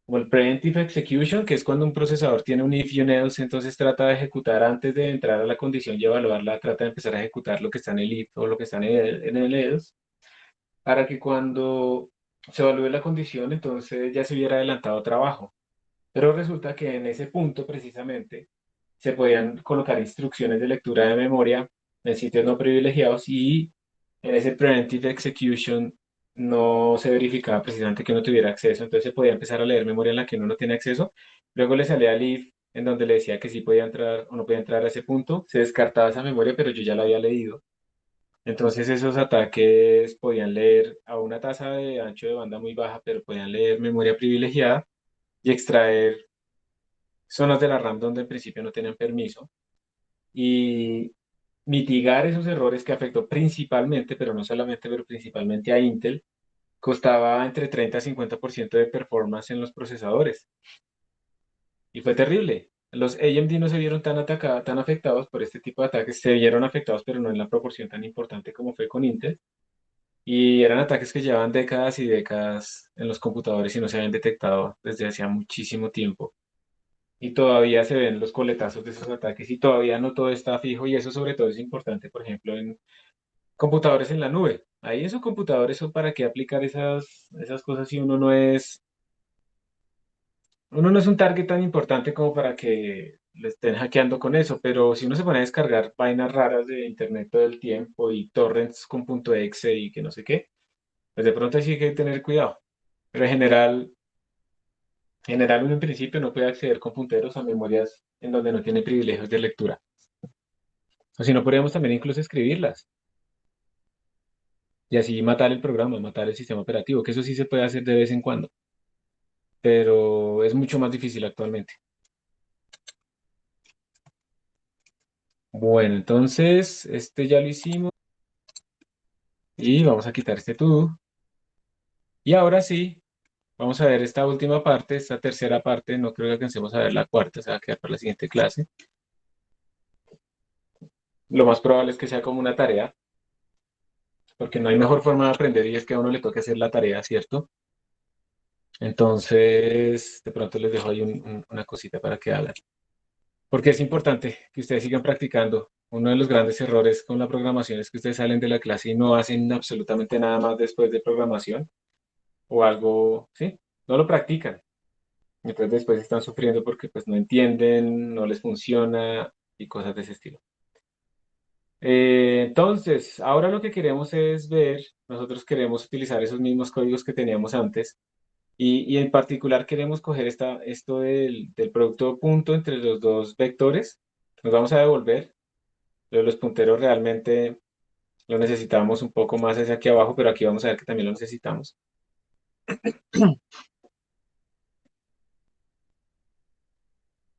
como el Preventive Execution, que es cuando un procesador tiene un if and else, entonces trata de ejecutar antes de entrar a la condición y evaluarla, trata de empezar a ejecutar lo que está en el if o lo que está en el else, para que cuando se evalúe la condición, entonces ya se hubiera adelantado trabajo. Pero resulta que en ese punto precisamente se podían colocar instrucciones de lectura de memoria en sitios no privilegiados y en ese preventive execution no se verificaba precisamente que uno tuviera acceso, entonces se podía empezar a leer memoria en la que uno no tiene acceso. Luego le salía el if en donde le decía que sí podía entrar o no podía entrar a ese punto, se descartaba esa memoria, pero yo ya la había leído. Entonces esos ataques podían leer a una tasa de ancho de banda muy baja, pero podían leer memoria privilegiada y extraer zonas de la RAM donde en principio no tenían permiso y mitigar esos errores que afectó principalmente, pero no solamente, pero principalmente a Intel, costaba entre 30 y 50% de performance en los procesadores y fue terrible. Los AMD no se vieron tan afectados por este tipo de ataques, se vieron afectados, pero no en la proporción tan importante como fue con Intel. Y eran ataques que llevaban décadas y décadas en los computadores y no se habían detectado desde hacía muchísimo tiempo. Y todavía se ven los coletazos de esos ataques y todavía no todo está fijo y eso sobre todo es importante, por ejemplo, en computadores en la nube. Ahí en su computador, eso para qué aplicar esas cosas si uno no es un target tan importante como para que le estén hackeando con eso, pero si uno se pone a descargar vainas raras de internet todo el tiempo y torrents con .exe y que no sé qué, pues de pronto sí hay que tener cuidado. Pero en general uno en principio no puede acceder con punteros a memorias en donde no tiene privilegios de lectura. O si no, podríamos también incluso escribirlas y así matar el programa, matar el sistema operativo, que eso sí se puede hacer de vez en cuando, pero es mucho más difícil actualmente. Bueno, entonces, este ya lo hicimos y vamos a quitar este to. Y ahora sí, vamos a ver esta última parte, esta tercera parte. No creo que alcancemos a ver la cuarta, se va a quedar para la siguiente clase. Lo más probable es que sea como una tarea, porque no hay mejor forma de aprender y es que a uno le toque hacer la tarea, ¿cierto? Entonces, de pronto les dejo ahí una cosita para que hagan. Porque es importante que ustedes sigan practicando. Uno de los grandes errores con la programación es que ustedes salen de la clase y no hacen absolutamente nada más después de programación o algo, ¿sí? No lo practican. Entonces después están sufriendo porque pues no entienden, no les funciona y cosas de ese estilo. Entonces, ahora lo que queremos es ver, nosotros queremos utilizar esos mismos códigos que teníamos antes y en particular queremos coger esto del producto punto entre los dos vectores. Nos vamos a devolver. Lo de los punteros realmente lo necesitamos un poco más hacia aquí abajo, pero aquí vamos a ver que también lo necesitamos.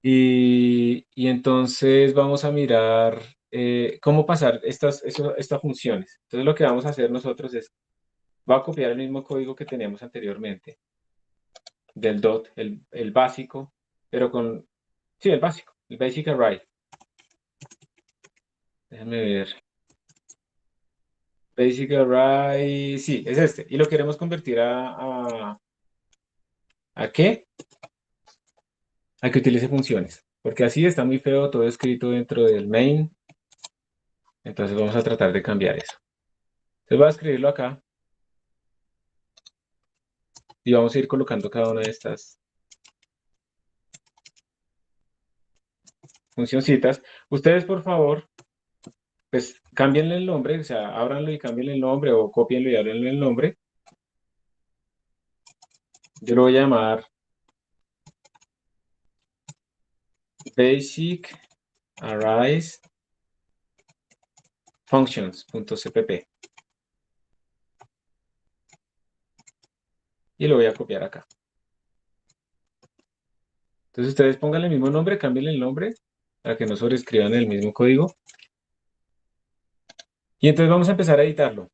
Y entonces vamos a mirar cómo pasar estas funciones. Entonces lo que vamos a hacer nosotros es, va a copiar el mismo código que teníamos anteriormente, del dot, el básico, pero con, sí, el básico, el basic array. Déjame ver. Basic array, sí, es este. Y lo queremos convertir ¿a qué? A que utilice funciones. Porque así está muy feo todo escrito dentro del main. Entonces vamos a tratar de cambiar eso. Entonces voy a escribirlo acá y vamos a ir colocando cada una de estas funcioncitas. Ustedes, por favor, pues cámbienle el nombre, o sea, ábranlo y cámbienle el nombre o cópienlo y ábranle el nombre. Yo lo voy a llamar Basic Arrays Functions.cpp y lo voy a copiar acá. Entonces ustedes pónganle el mismo nombre, cámbienle el nombre para que no sobreescriban el mismo código. Y entonces vamos a empezar a editarlo.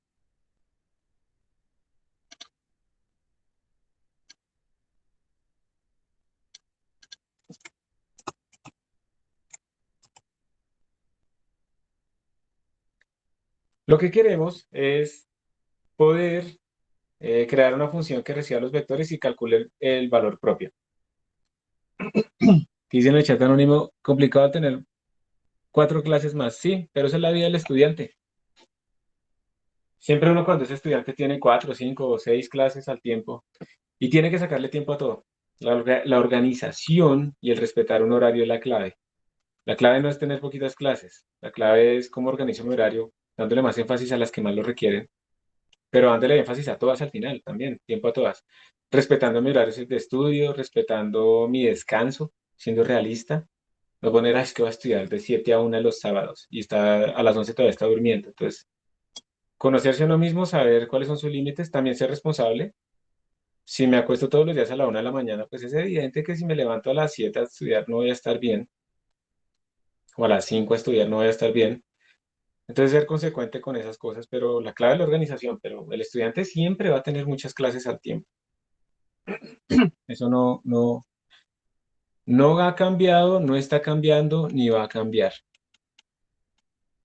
Lo que queremos es poder crear una función que reciba los vectores y calcule el valor propio. Dice en el chat anónimo, complicado tener 4 clases más. Sí, pero esa es la vida del estudiante. Siempre uno cuando es estudiante tiene 4, 5 o 6 clases al tiempo y tiene que sacarle tiempo a todo. La organización y el respetar un horario es la clave. La clave no es tener poquitas clases. La clave es cómo organizo mi horario, dándole más énfasis a las que más lo requieren, pero dándole énfasis a todas al final también, tiempo a todas. Respetando mi horario de estudio, respetando mi descanso, siendo realista. No poner, "Ah, es que voy a estudiar de 7 a 1 los sábados y está, a las 11 todavía está durmiendo". Entonces, conocerse a uno mismo, saber cuáles son sus límites, también ser responsable. Si me acuesto todos los días a la 1 de la mañana, pues es evidente que si me levanto a las 7 a estudiar no voy a estar bien, o a las 5 a estudiar no voy a estar bien. Entonces, ser consecuente con esas cosas, pero la clave es la organización, pero el estudiante siempre va a tener muchas clases al tiempo. Eso no ha cambiado, no está cambiando, ni va a cambiar.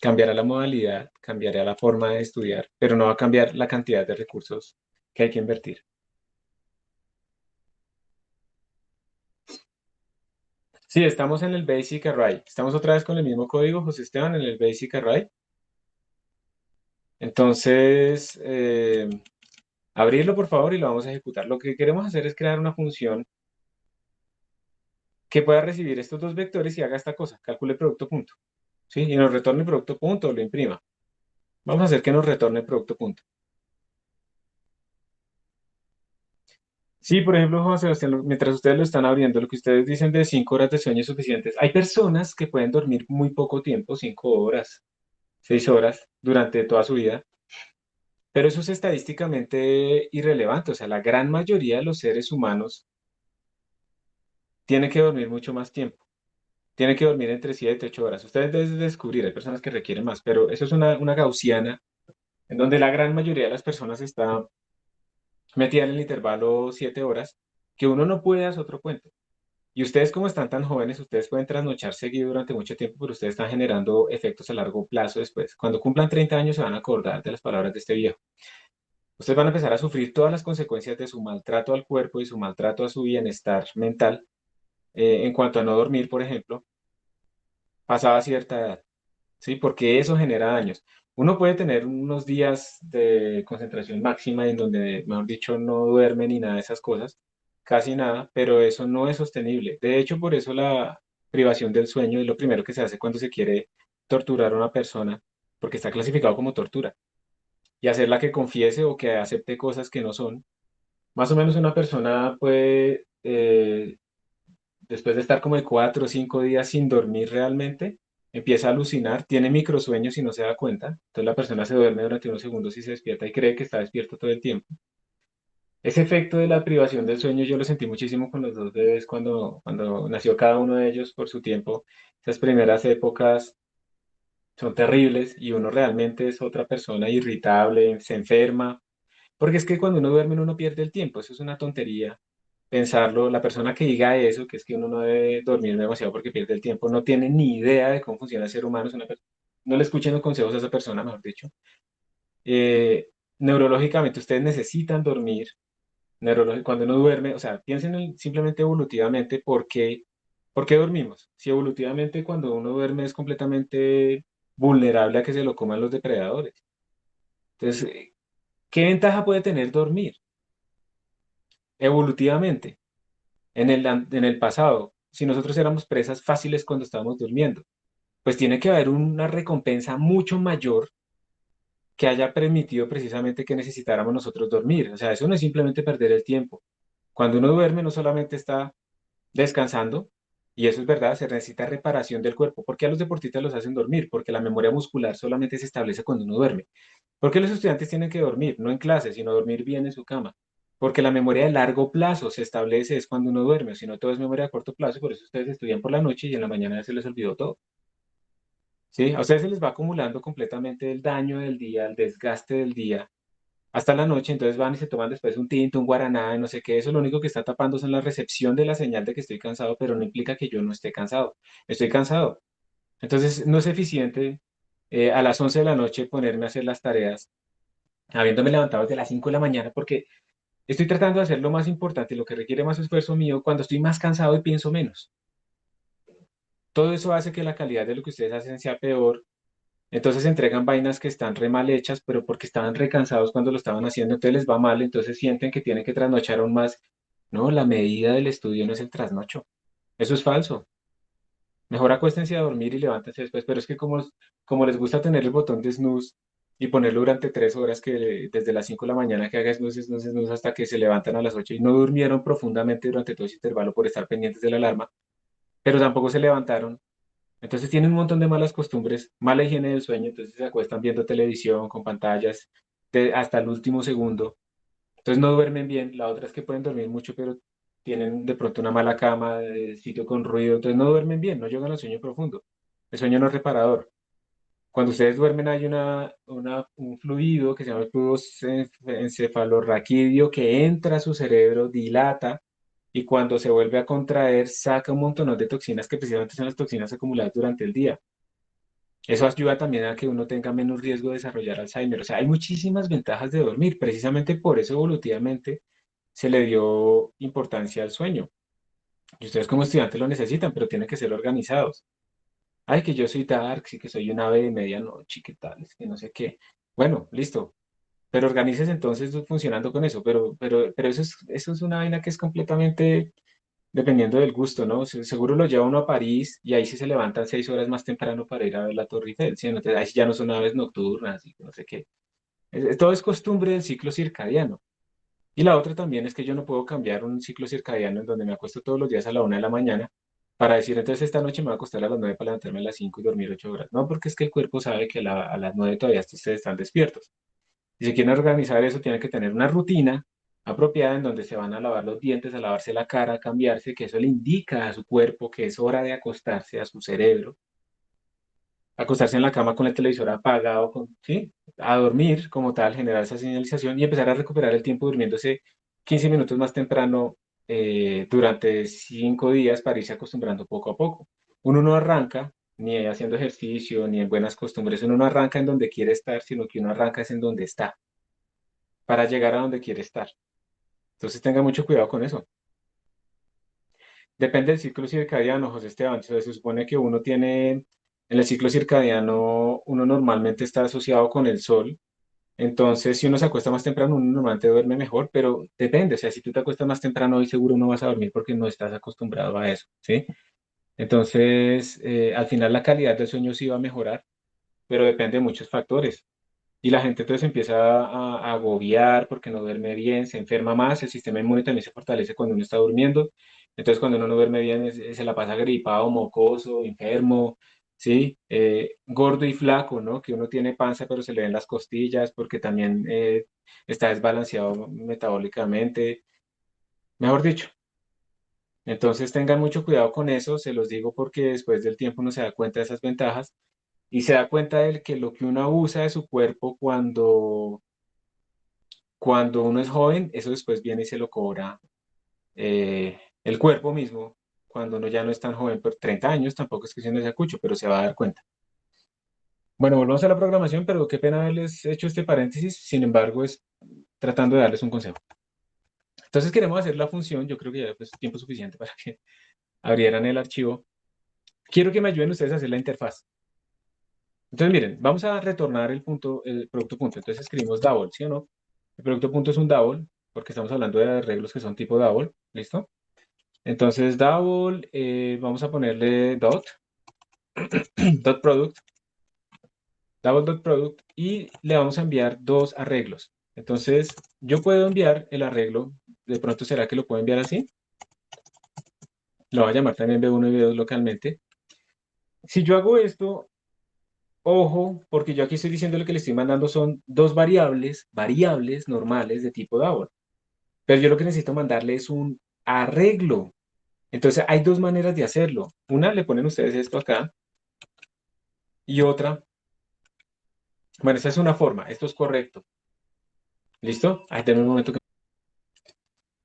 Cambiará la modalidad, cambiará la forma de estudiar, pero no va a cambiar la cantidad de recursos que hay que invertir. Sí, estamos en el Basic Array. Estamos otra vez con el mismo código, José Esteban, en el Basic Array. Entonces, abrirlo por favor y lo vamos a ejecutar. Lo que queremos hacer es crear una función que pueda recibir estos dos vectores y haga esta cosa, calcule producto punto. ¿Sí? Y nos retorne producto punto o lo imprima. Vamos a hacer que nos retorne producto punto. Sí, por ejemplo, Juan Sebastián, mientras ustedes lo están abriendo, lo que ustedes dicen de 5 horas de sueño suficientes. Hay personas que pueden dormir muy poco tiempo, 5 horas, 6 horas, durante toda su vida, pero eso es estadísticamente irrelevante. O sea, la gran mayoría de los seres humanos tiene que dormir mucho más tiempo. tiene que dormir entre 7 y 8 horas. Ustedes deben descubrir, hay personas que requieren más, pero eso es una gaussiana en donde la gran mayoría de las personas está metida en el intervalo 7 horas, que uno no puede hacer otro cuento. Y ustedes como están tan jóvenes, ustedes pueden trasnochar seguido durante mucho tiempo, pero ustedes están generando efectos a largo plazo después. Cuando cumplan 30 años se van a acordar de las palabras de este viejo. Ustedes van a empezar a sufrir todas las consecuencias de su maltrato al cuerpo y su maltrato a su bienestar mental, en cuanto a no dormir, por ejemplo, pasada cierta edad, ¿sí? Porque eso genera daños. Uno puede tener unos días de concentración máxima en donde, mejor dicho, no duerme ni nada de esas cosas, casi nada, pero eso no es sostenible. De hecho, por eso la privación del sueño es lo primero que se hace cuando se quiere torturar a una persona, porque está clasificado como tortura, y hacerla que confiese o que acepte cosas que no son. Más o menos una persona puede, después de estar como de 4 o 5 días sin dormir realmente, empieza a alucinar, tiene microsueños y no se da cuenta. Entonces la persona se duerme durante unos segundos y se despierta y cree que está despierto todo el tiempo. Ese efecto de la privación del sueño yo lo sentí muchísimo con los dos bebés cuando nació cada uno de ellos por su tiempo. Esas primeras épocas son terribles y uno realmente es otra persona irritable, se enferma, porque es que cuando uno duerme uno no pierde el tiempo, eso es una tontería pensarlo. La persona que diga eso, que es que uno no debe dormir demasiado porque pierde el tiempo, no tiene ni idea de cómo funciona el ser humano. No le escuchen los consejos a esa persona, mejor dicho. Eh, Neurológicamente ustedes necesitan dormir. Cuando uno duerme, o sea, piensen simplemente evolutivamente por qué dormimos. Si evolutivamente cuando uno duerme es completamente vulnerable a que se lo coman los depredadores. Entonces, ¿qué ventaja puede tener dormir evolutivamente? En el pasado, si nosotros éramos presas fáciles cuando estábamos durmiendo, pues tiene que haber una recompensa mucho mayor que haya permitido precisamente que necesitáramos nosotros dormir. O sea, eso no es simplemente perder el tiempo. Cuando uno duerme no solamente está descansando, y eso es verdad, se necesita reparación del cuerpo. ¿Por qué a los deportistas los hacen dormir? Porque la memoria muscular solamente se establece cuando uno duerme. ¿Por qué los estudiantes tienen que dormir? No en clase, sino dormir bien en su cama. Porque la memoria de largo plazo se establece es cuando uno duerme, si no todo es memoria de corto plazo, por eso ustedes estudian por la noche y en la mañana ya se les olvidó todo. ¿Sí? A ustedes se les va acumulando completamente el daño del día, el desgaste del día, hasta la noche, entonces van y se toman después un tinto, un guaraná, no sé qué, eso lo único que está tapando son la recepción de la señal de que estoy cansado, pero no implica que yo no esté cansado. Estoy cansado. Entonces no es eficiente a las 11 de la noche ponerme a hacer las tareas, habiéndome levantado desde las 5 de la mañana, porque estoy tratando de hacer lo más importante, lo que requiere más esfuerzo mío, cuando estoy más cansado y pienso menos. Todo eso hace que la calidad de lo que ustedes hacen sea peor. Entonces entregan vainas que están re mal hechas, pero porque estaban recansados cuando lo estaban haciendo, entonces les va mal, entonces sienten que tienen que trasnochar aún más. No, la medida del estudio no es el trasnocho. Eso es falso. Mejor acuéstense a dormir y levántense después, pero es que como les gusta tener el botón de snooze y ponerlo durante 3 horas, que desde las 5 de la mañana que haga snooze, snooze, snooze hasta que se levantan a las 8 y no durmieron profundamente durante todo ese intervalo por estar pendientes de la alarma, pero tampoco se levantaron. Entonces tienen un montón de malas costumbres, mala higiene del sueño, entonces se acuestan viendo televisión con pantallas hasta el último segundo. Entonces no duermen bien. La otra es que pueden dormir mucho, pero tienen de pronto una mala cama, sitio con ruido, entonces no duermen bien, no llegan al sueño profundo. El sueño no es reparador. Cuando ustedes duermen hay un fluido que se llama el fluido encefalorraquídeo que entra a su cerebro, dilata y cuando se vuelve a contraer saca un montón de toxinas que precisamente son las toxinas acumuladas durante el día. Eso ayuda también a que uno tenga menos riesgo de desarrollar Alzheimer. O sea, hay muchísimas ventajas de dormir. Precisamente por eso evolutivamente se le dio importancia al sueño. Y ustedes como estudiantes lo necesitan, pero tienen que ser organizados. Ay, que yo soy dark, sí que soy un ave de medianoche, ¿qué tal? Es que no sé qué. Bueno, listo. Pero organices entonces funcionando con eso. Pero eso es una vaina que es completamente dependiendo del gusto, ¿no? Seguro lo lleva uno a París y ahí sí se levantan 6 horas más temprano para ir a ver la Torre Eiffel, ¿sí? Entonces, ahí sí ya no son aves nocturnas y no sé qué. Todo es costumbre del ciclo circadiano. Y la otra también es que yo no puedo cambiar un ciclo circadiano en donde me acuesto todos los días a la 1 de la mañana para decir, entonces esta noche me voy a acostar a las 9 para levantarme a las 5 y dormir 8 horas. No, porque es que el cuerpo sabe que a las 9 todavía ustedes están despiertos. Y si quieren organizar eso, tienen que tener una rutina apropiada en donde se van a lavar los dientes, a lavarse la cara, a cambiarse, que eso le indica a su cuerpo que es hora de acostarse, a su cerebro, acostarse en la cama con el televisor apagado, ¿sí? A dormir como tal, generar esa señalización y empezar a recuperar el tiempo durmiéndose 15 minutos más temprano durante 5 días para irse acostumbrando poco a poco. Uno no arranca ni haciendo ejercicio, ni en buenas costumbres, uno no arranca en donde quiere estar, sino que uno arranca es en donde está, para llegar a donde quiere estar. Entonces tenga mucho cuidado con eso. Depende del ciclo circadiano, José Esteban. Entonces, se supone que uno tiene, en el ciclo circadiano, uno normalmente está asociado con el sol. Entonces, si uno se acuesta más temprano, uno normalmente duerme mejor, pero depende. O sea, si tú te acuestas más temprano, hoy seguro no vas a dormir porque no estás acostumbrado a eso, ¿sí? Entonces, al final la calidad del sueño sí va a mejorar, pero depende de muchos factores. Y la gente entonces empieza a agobiar porque no duerme bien, se enferma más, el sistema inmune también se fortalece cuando uno está durmiendo. Entonces cuando uno no duerme bien se la pasa gripado, mocoso, enfermo, ¿sí? Gordo y flaco, ¿no? Que uno tiene panza pero se le ven las costillas porque también está desbalanceado metabólicamente, mejor dicho. Entonces tengan mucho cuidado con eso, se los digo porque después del tiempo uno se da cuenta de esas ventajas y se da cuenta de que lo que uno abusa de su cuerpo cuando uno es joven, eso después viene y se lo cobra el cuerpo mismo. Cuando uno ya no es tan joven, por 30 años, tampoco es que se no sea cucho, pero se va a dar cuenta. Bueno, volvamos a la programación, pero qué pena haberles hecho este paréntesis, sin embargo, es tratando de darles un consejo. Entonces queremos hacer la función, yo creo que ya es tiempo suficiente para que abrieran el archivo. Quiero que me ayuden ustedes a hacer la interfaz. Entonces, miren, vamos a retornar el punto, el producto punto. Entonces escribimos double, ¿sí o no? El producto punto es un double, porque estamos hablando de arreglos que son tipo double, ¿listo? Entonces, double, vamos a ponerle dot, dot product, double dot product, y le vamos a enviar dos arreglos. Entonces, yo puedo enviar el arreglo, de pronto será que lo puedo enviar así. Lo voy a llamar también B1 y B2 localmente. Si yo hago esto, ojo, porque yo aquí estoy diciendo lo que le estoy mandando son dos variables normales de tipo double. Pero yo lo que necesito mandarle es un arreglo. Entonces hay dos maneras de hacerlo. Una, le ponen ustedes esto acá y otra, bueno, esta es una forma, esto es correcto. ¿Listo? Ahí tenemos un momento que...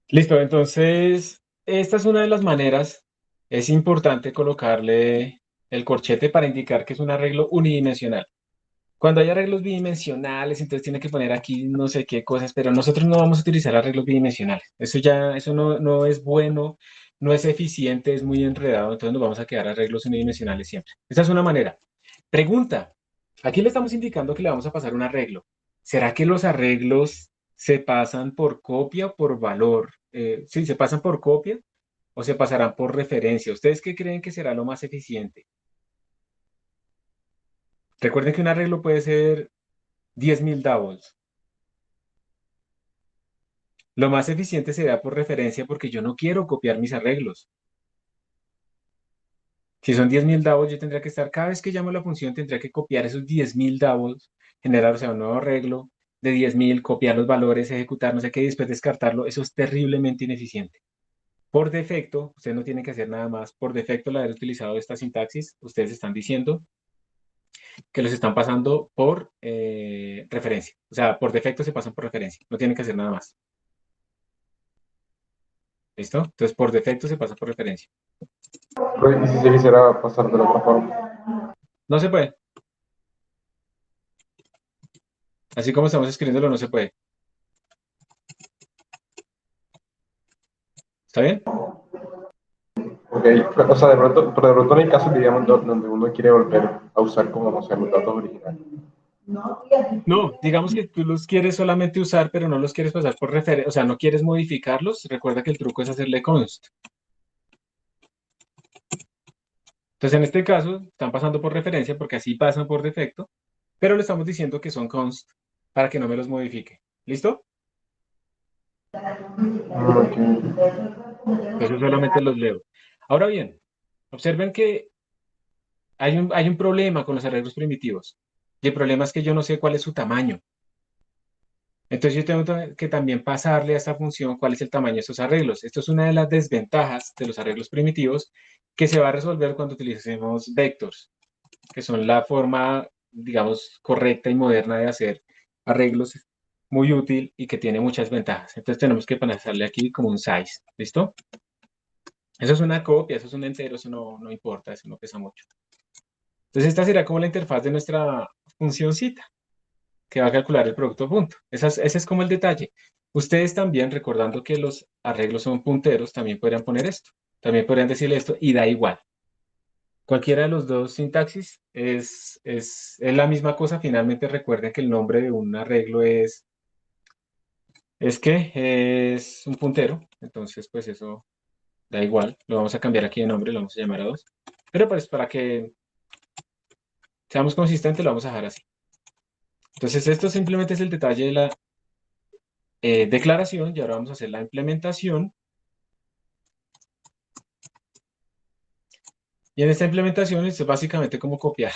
Listo, entonces esta es una de las maneras. Es importante colocarle el corchete para indicar que es un arreglo unidimensional. Cuando hay arreglos bidimensionales, entonces tiene que poner aquí no sé qué cosas, pero nosotros no vamos a utilizar arreglos bidimensionales. Eso ya, eso no es bueno, no es eficiente, es muy enredado, entonces nos vamos a quedar arreglos unidimensionales siempre. Esa es una manera. Pregunta. Aquí le estamos indicando que le vamos a pasar un arreglo. ¿Será que los arreglos se pasan por copia o por valor? ¿Sí, se pasan por copia o se pasarán por referencia? ¿Ustedes qué creen que será lo más eficiente? Recuerden que un arreglo puede ser 10.000 doubles. Lo más eficiente será por referencia porque yo no quiero copiar mis arreglos. Si son 10.000 doubles, yo tendría que estar, cada vez que llamo la función, tendría que copiar esos 10.000 doubles, generar, o sea, un nuevo arreglo de 10.000, copiar los valores, ejecutar, no sé qué, y después descartarlo. Eso es terriblemente ineficiente. Por defecto, ustedes no tienen que hacer nada más. Por defecto, al haber utilizado esta sintaxis, ustedes están diciendo que los están pasando por referencia. O sea, por defecto se pasan por referencia. No tienen que hacer nada más. ¿Listo? Entonces, por defecto se pasa por referencia. ¿Y si se quisiera pasar de la otra forma? No se puede. Así como estamos escribiéndolo, no se puede. ¿Está bien? Ok, o sea, pero de pronto no hay casos, digamos, donde uno quiere volver a usar como, no sé, los datos originales. No, digamos que tú los quieres solamente usar, pero no los quieres pasar por referencia, o sea, no quieres modificarlos. Recuerda que el truco es hacerle const. Entonces, en este caso, están pasando por referencia porque así pasan por defecto, pero le estamos diciendo que son const para que no me los modifique. ¿Listo? Ok. Entonces, solamente los leo. Ahora bien, observen que hay un problema con los arreglos primitivos. Y el problema es que yo no sé cuál es su tamaño. Entonces yo tengo que también pasarle a esta función cuál es el tamaño de estos arreglos. Esto es una de las desventajas de los arreglos primitivos que se va a resolver cuando utilicemos vectors, que son la forma, digamos, correcta y moderna de hacer arreglos, muy útil y que tiene muchas ventajas. Entonces tenemos que pasarle aquí como un size, ¿listo? Eso es una copia, eso es un entero, eso no importa, eso no pesa mucho. Entonces esta será como la interfaz de nuestra funcióncita, que va a calcular el producto punto. Ese es como el detalle. Ustedes también, recordando que los arreglos son punteros, también podrían poner esto. También podrían decirle esto y da igual. Cualquiera de los dos sintaxis es la misma cosa. Finalmente recuerden que el nombre de un arreglo es un puntero. Entonces, pues eso da igual. Lo vamos a cambiar aquí de nombre, lo vamos a llamar a 2. Pero pues para que seamos consistentes, lo vamos a dejar así. Entonces, esto simplemente es el detalle de la declaración y ahora vamos a hacer la implementación. Y en esta implementación esto es básicamente como copiar.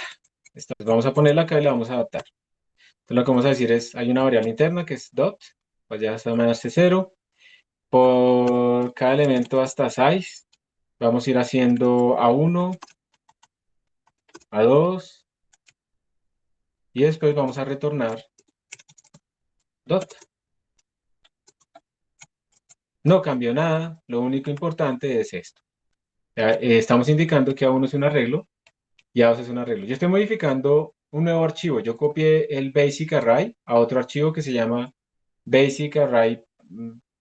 Vamos a ponerla acá y la vamos a adaptar. Entonces lo que vamos a decir es, hay una variable interna que es dot, pues ya está a darse 0. Por cada elemento hasta size, vamos a ir haciendo A1, A2, y después vamos a retornar dot. No cambió nada, lo único importante es esto. Ya, estamos indicando que A1 es un arreglo y A2 es un arreglo. Yo estoy modificando un nuevo archivo. Yo copié el basic array a otro archivo que se llama basic array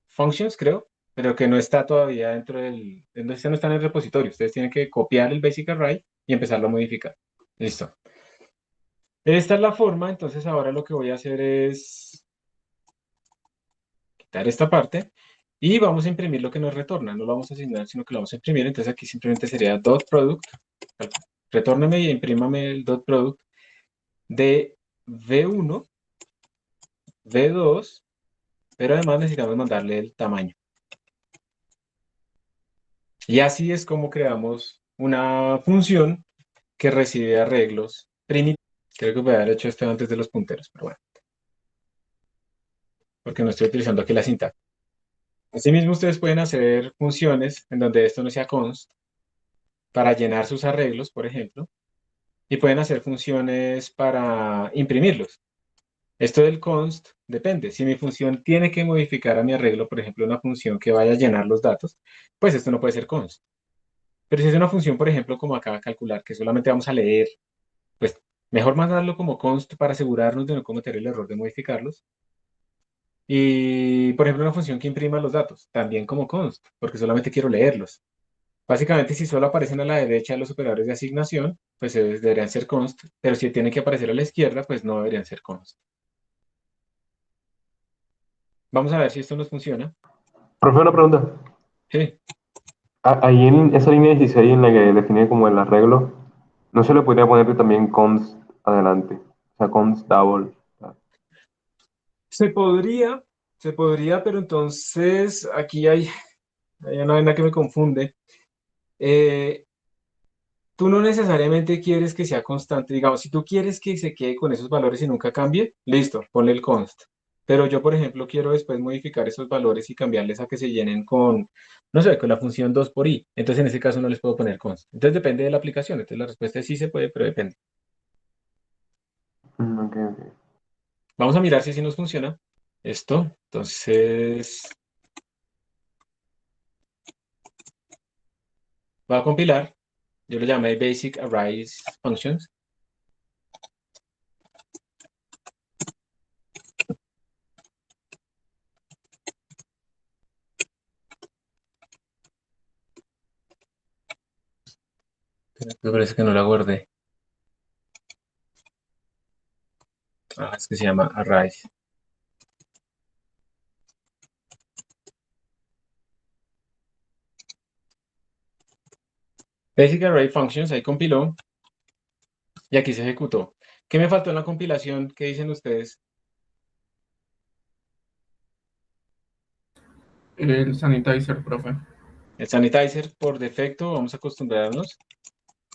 functions, creo, pero que no está todavía dentro del, no está en el repositorio. Ustedes tienen que copiar el basic array y empezarlo a modificar. Listo. Esta es la forma, entonces ahora lo que voy a hacer es quitar esta parte y vamos a imprimir lo que nos retorna. No lo vamos a asignar, sino que lo vamos a imprimir. Entonces aquí simplemente sería dot product. Retórname y imprímame el dot product de V1, V2, pero además necesitamos mandarle el tamaño. Y así es como creamos una función que recibe arreglos primitivos. Creo que voy a haber hecho esto antes de los punteros, pero bueno, porque no estoy utilizando aquí la sintaxis. Asimismo, ustedes pueden hacer funciones en donde esto no sea const para llenar sus arreglos, por ejemplo, y pueden hacer funciones para imprimirlos. Esto del const depende. Si mi función tiene que modificar a mi arreglo, por ejemplo, una función que vaya a llenar los datos, pues esto no puede ser const. Pero si es una función, por ejemplo, como acá calcular, que solamente vamos a leer, pues mejor mandarlo como const para asegurarnos de no cometer el error de modificarlos. Y, por ejemplo, una función que imprima los datos, también como const, porque solamente quiero leerlos. Básicamente, si solo aparecen a la derecha los operadores de asignación, pues deberían ser const, pero si tienen que aparecer a la izquierda, pues no deberían ser const. Vamos a ver si esto nos funciona. Profe, una pregunta. Sí. Ahí en esa línea 16 en la que define como el arreglo, ¿no se le podría poner también const adelante? O sea, const double. Se podría, se podría, pero entonces aquí hay una vaina que me confunde. Eh, Tú no necesariamente quieres que sea constante. Digamos, si tú quieres que se quede con esos valores y nunca cambie, listo, ponle el const. Pero yo, por ejemplo, quiero después modificar esos valores y cambiarles a que se llenen con, no sé, con la función 2 por i. Entonces, en ese caso no les puedo poner const. Entonces, depende de la aplicación. Entonces, la respuesta es sí se puede, pero depende. Ok, ok. Vamos a mirar si sí nos funciona esto. Entonces, va a compilar. Yo lo llamé Basic Arrays Functions. Me parece que no la guardé. Ah, es que se llama Arrays. Basic Array Functions, ahí compiló y aquí se ejecutó. ¿Qué me faltó en la compilación? ¿Qué dicen ustedes? El sanitizer, profe. El sanitizer por defecto, vamos a acostumbrarnos,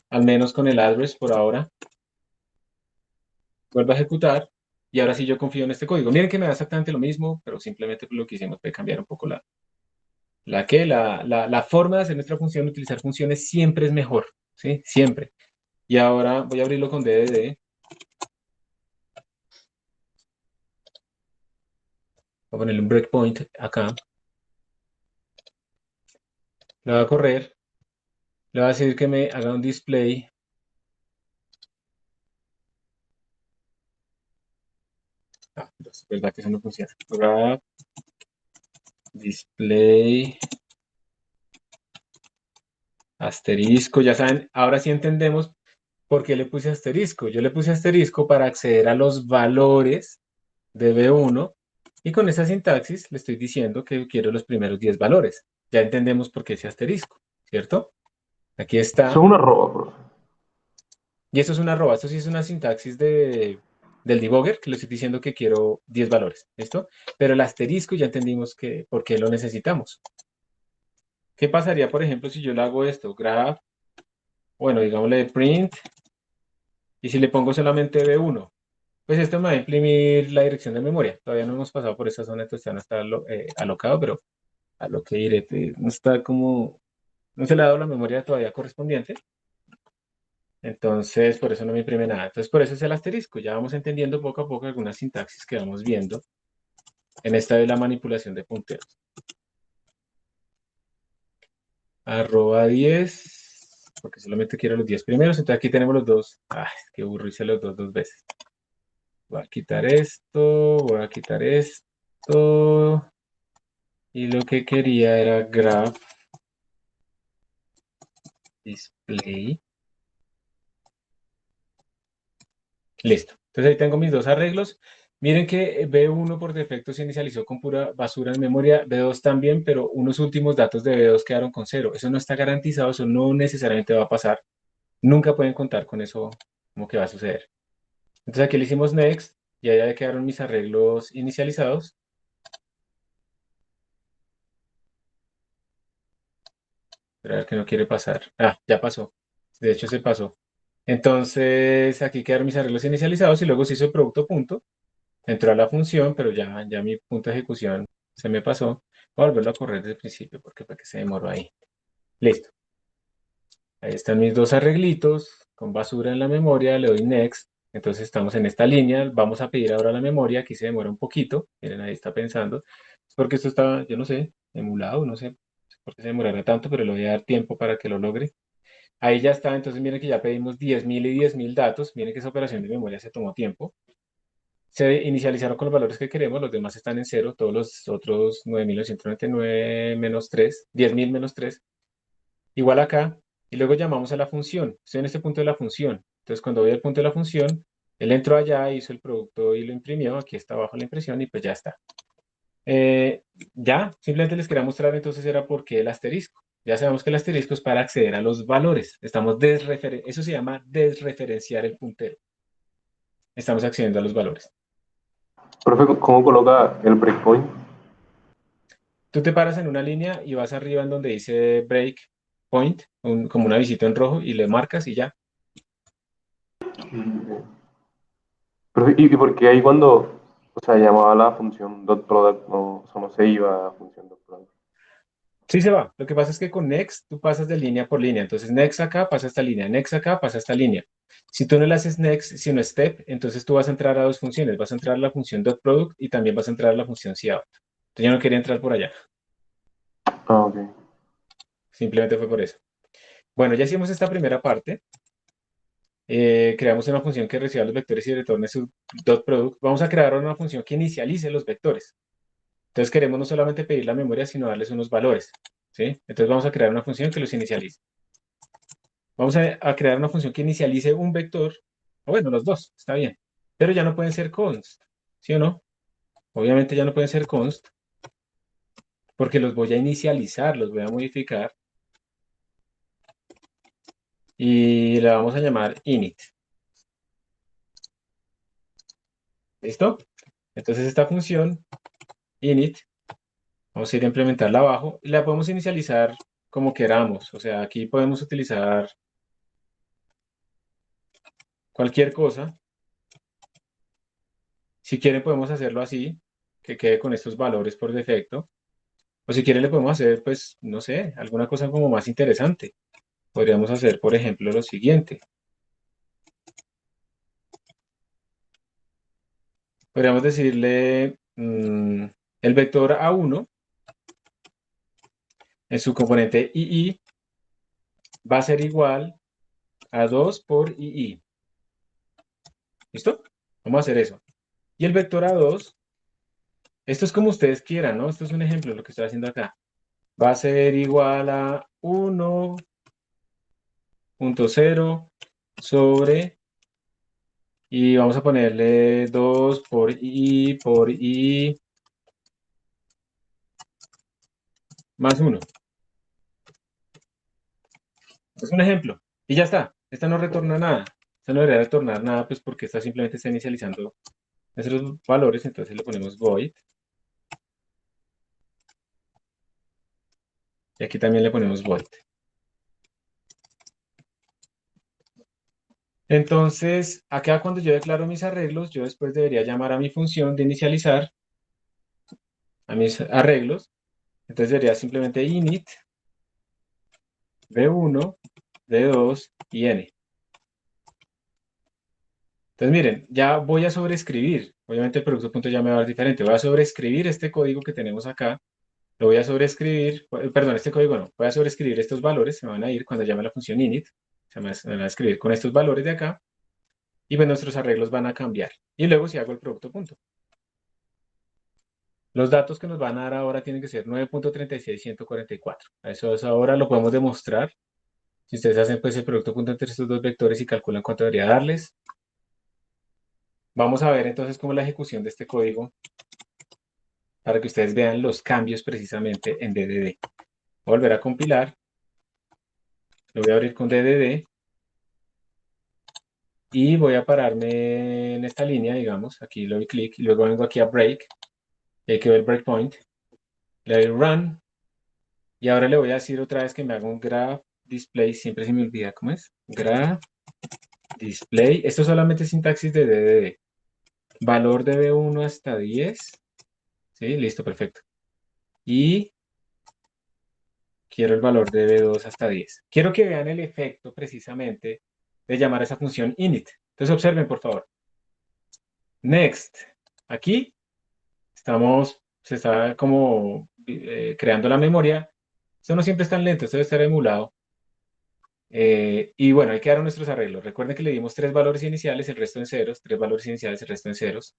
al menos con el address por ahora. Vuelvo a ejecutar y ahora sí yo confío en este código. Miren que me da exactamente lo mismo, pero simplemente lo que hicimos fue cambiar un poco la forma de hacer nuestra función, utilizar funciones siempre es mejor, ¿sí? Siempre. Y ahora voy a abrirlo con DDD. Voy a ponerle un breakpoint acá. Le voy a correr. Le voy a decir que me haga un display. Ah, es verdad que eso no funciona. Grab, display, asterisco. Ya saben, ahora sí entendemos por qué le puse asterisco. Yo le puse asterisco para acceder a los valores de B1 y con esa sintaxis le estoy diciendo que quiero los primeros 10 valores. Ya entendemos por qué ese asterisco, ¿cierto? Aquí Eso es está. una arroba, profe. Y eso es una arroba. Esto sí es una sintaxis del debugger, que le estoy diciendo que quiero 10 valores. ¿Listo? Pero el asterisco ya entendimos que por qué lo necesitamos. ¿Qué pasaría, por ejemplo, si yo le hago esto? Graph, bueno, digámosle print, y si le pongo solamente B1, pues esto me va a imprimir la dirección de memoria. Todavía no hemos pasado por esa zona, entonces ya no está alocado, pero a lo que iré, no está como, no se le ha dado la memoria todavía correspondiente. Entonces, por eso no me imprime nada. Entonces, por eso es el asterisco. Ya vamos entendiendo poco a poco algunas sintaxis que vamos viendo en esta de la manipulación de punteros. Arroba 10, porque solamente quiero los 10 primeros. Entonces aquí tenemos los dos. Ay, qué burro, hice los dos veces. Voy a quitar esto, voy a quitar esto. Y lo que quería era graph display. Listo. Entonces ahí tengo mis dos arreglos. Miren que B1 por defecto se inicializó con pura basura en memoria, B2 también, pero unos últimos datos de B2 quedaron con cero. Eso no está garantizado, eso no necesariamente va a pasar. Nunca pueden contar con eso como que va a suceder. Entonces aquí le hicimos next y ahí ya quedaron mis arreglos inicializados. Pero a ver que no quiere pasar. Ah, ya pasó. De hecho se pasó. Entonces aquí quedaron mis arreglos inicializados y luego se hizo el producto punto. Entró a la función, pero ya mi punto de ejecución se me pasó. Voy a volverlo a correr desde el principio porque para que se demoró ahí. Listo. Ahí están mis dos arreglitos con basura en la memoria. Le doy next. Entonces estamos en esta línea. Vamos a pedir ahora la memoria. Aquí se demora un poquito. Miren, ahí está pensando. Es porque esto está, yo no sé, emulado, no sé por qué se demorará tanto, pero le voy a dar tiempo para que lo logre. Ahí ya está. Entonces miren que ya pedimos 10.000 y 10.000 datos. Miren que esa operación de memoria se tomó tiempo. Se inicializaron con los valores que queremos, los demás están en cero, todos los otros 9.999 menos 3, 10.000 menos 3, igual acá, y luego llamamos a la función. Estoy en este punto de la función. Entonces, cuando voy al punto de la función, él entró allá, hizo el producto y lo imprimió. Aquí está abajo la impresión y pues ya está. Eh, ya, simplemente les quería mostrar entonces era por qué el asterisco. Ya sabemos que el asterisco es para acceder a los valores. Eso se llama desreferenciar el puntero. Estamos accediendo a los valores. Profe, ¿cómo coloca el breakpoint? Tú te paras en una línea y vas arriba en donde dice break point, como un avisito en rojo, y le marcas y ya. Mm, profe, ¿y por qué ahí cuando, o sea, llamaba la función dot product, no, o sea, no se iba a función dot product? Sí se va. Lo que pasa es que con next tú pasas de línea por línea. Entonces next acá pasa esta línea, next acá pasa esta línea. Si tú no le haces next, sino step, entonces tú vas a entrar a dos funciones. Vas a entrar a la función dot product y también vas a entrar a la función cout. Entonces yo no quería entrar por allá. Ah, ok. Simplemente fue por eso. Bueno, ya hicimos esta primera parte. Creamos una función que reciba los vectores y retorne su dot product. Vamos a crear una función que inicialice los vectores. Entonces queremos no solamente pedir la memoria, sino darles unos valores, ¿sí? Entonces vamos a crear una función que los inicialice. Vamos a crear una función que inicialice un vector, o bueno, los dos, está bien. Pero ya no pueden ser const, ¿sí o no? Obviamente ya no pueden ser const, porque los voy a inicializar, los voy a modificar, y la vamos a llamar init. ¿Listo? Entonces esta función, init, vamos a ir a implementarla abajo, y la podemos inicializar como queramos. O sea, aquí podemos utilizar cualquier cosa. Si quieren podemos hacerlo así, que quede con estos valores por defecto. O si quieren le podemos hacer, pues, no sé, alguna cosa como más interesante. Podríamos hacer, por ejemplo, lo siguiente. Podríamos decirle el vector A1 en su componente II va a ser igual a 2 por II. ¿Listo? Vamos a hacer eso. Y el vector A2, esto es como ustedes quieran, ¿no? Esto es un ejemplo de lo que estoy haciendo acá. Va a ser igual a 1.0 sobre, y vamos a ponerle 2 por I más 1. Es un ejemplo. Y ya está. Esta no retorna nada. Esta no debería retornar nada, pues porque esta simplemente está inicializando nuestros valores. Entonces le ponemos void. Y aquí también le ponemos void. Entonces, acá cuando yo declaro mis arreglos, yo después debería llamar a mi función de inicializar a mis arreglos. Entonces debería simplemente init b1, b2 y n. Entonces miren, ya voy a sobreescribir. Obviamente el producto punto ya me va a dar diferente. Voy a sobreescribir este código que tenemos acá. Lo voy a sobreescribir, perdón, este código no. Voy a sobreescribir estos valores. Se me van a ir cuando llame la función init. Se me van a escribir con estos valores de acá. Y pues nuestros arreglos van a cambiar. Y luego si hago el producto punto. Los datos que nos van a dar ahora tienen que ser 9.36144. Eso ahora lo podemos demostrar. Si ustedes hacen pues el producto punto entre estos dos vectores y calculan cuánto debería darles. Vamos a ver entonces cómo es la ejecución de este código para que ustedes vean los cambios precisamente en DDD. Voy a volver a compilar. Lo voy a abrir con DDD. Y voy a pararme en esta línea, digamos. Aquí le doy clic y luego vengo aquí a break. Y ahí quedó el breakpoint. Le doy run. Y ahora le voy a decir otra vez que me haga un graph display. Siempre se me olvida cómo es. Graph display. Esto solamente es sintaxis de DDD. Valor de B1 hasta 10. Sí, listo, perfecto. Y quiero el valor de B2 hasta 10. Quiero que vean el efecto precisamente de llamar a esa función init. Entonces observen, por favor. Next. Aquí se está como creando la memoria. Esto no siempre es tan lento, esto debe estar emulado. Y bueno, ahí quedaron nuestros arreglos. Recuerden que le dimos tres valores iniciales, el resto en ceros, tres valores iniciales, el resto en ceros.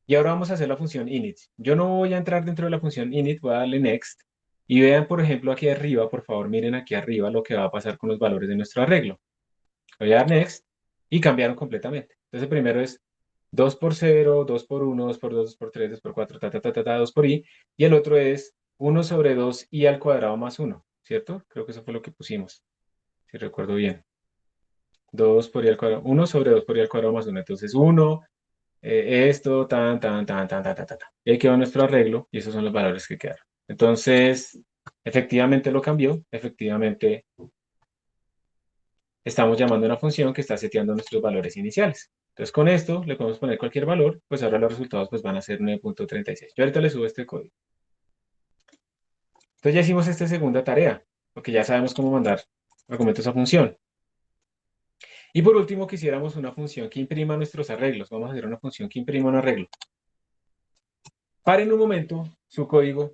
Y ahora vamos a hacer la función init. Yo no voy a entrar dentro de la función init, voy a darle next. Y vean, por ejemplo, aquí arriba, por favor, miren aquí arriba lo que va a pasar con los valores de nuestro arreglo. Voy a dar next y cambiaron completamente. Entonces el primero es 2 por 0, 2 por 1, 2 por 2, 2 por 3, 2 por 4, 2 por i. Y el otro es 1 sobre 2 i al cuadrado más 1, ¿cierto? Creo que eso fue lo que pusimos, si recuerdo bien. 2 por i al cuadrado, 1 sobre 2 por i al cuadrado más 1. Entonces 1, esto, tan, tan, tan, tan, tan, tan, tan. Y ahí quedó nuestro arreglo y esos son los valores que quedaron. Entonces, efectivamente lo cambió, efectivamente estamos llamando a una función que está seteando nuestros valores iniciales. Entonces, con esto le podemos poner cualquier valor, pues ahora los resultados pues, van a ser 9.36. Yo ahorita le subo este código. Entonces ya hicimos esta segunda tarea, porque ya sabemos cómo mandar argumentos a función. Y por último, quisiéramos una función que imprima nuestros arreglos. Vamos a hacer una función que imprima un arreglo. Paren un momento su código.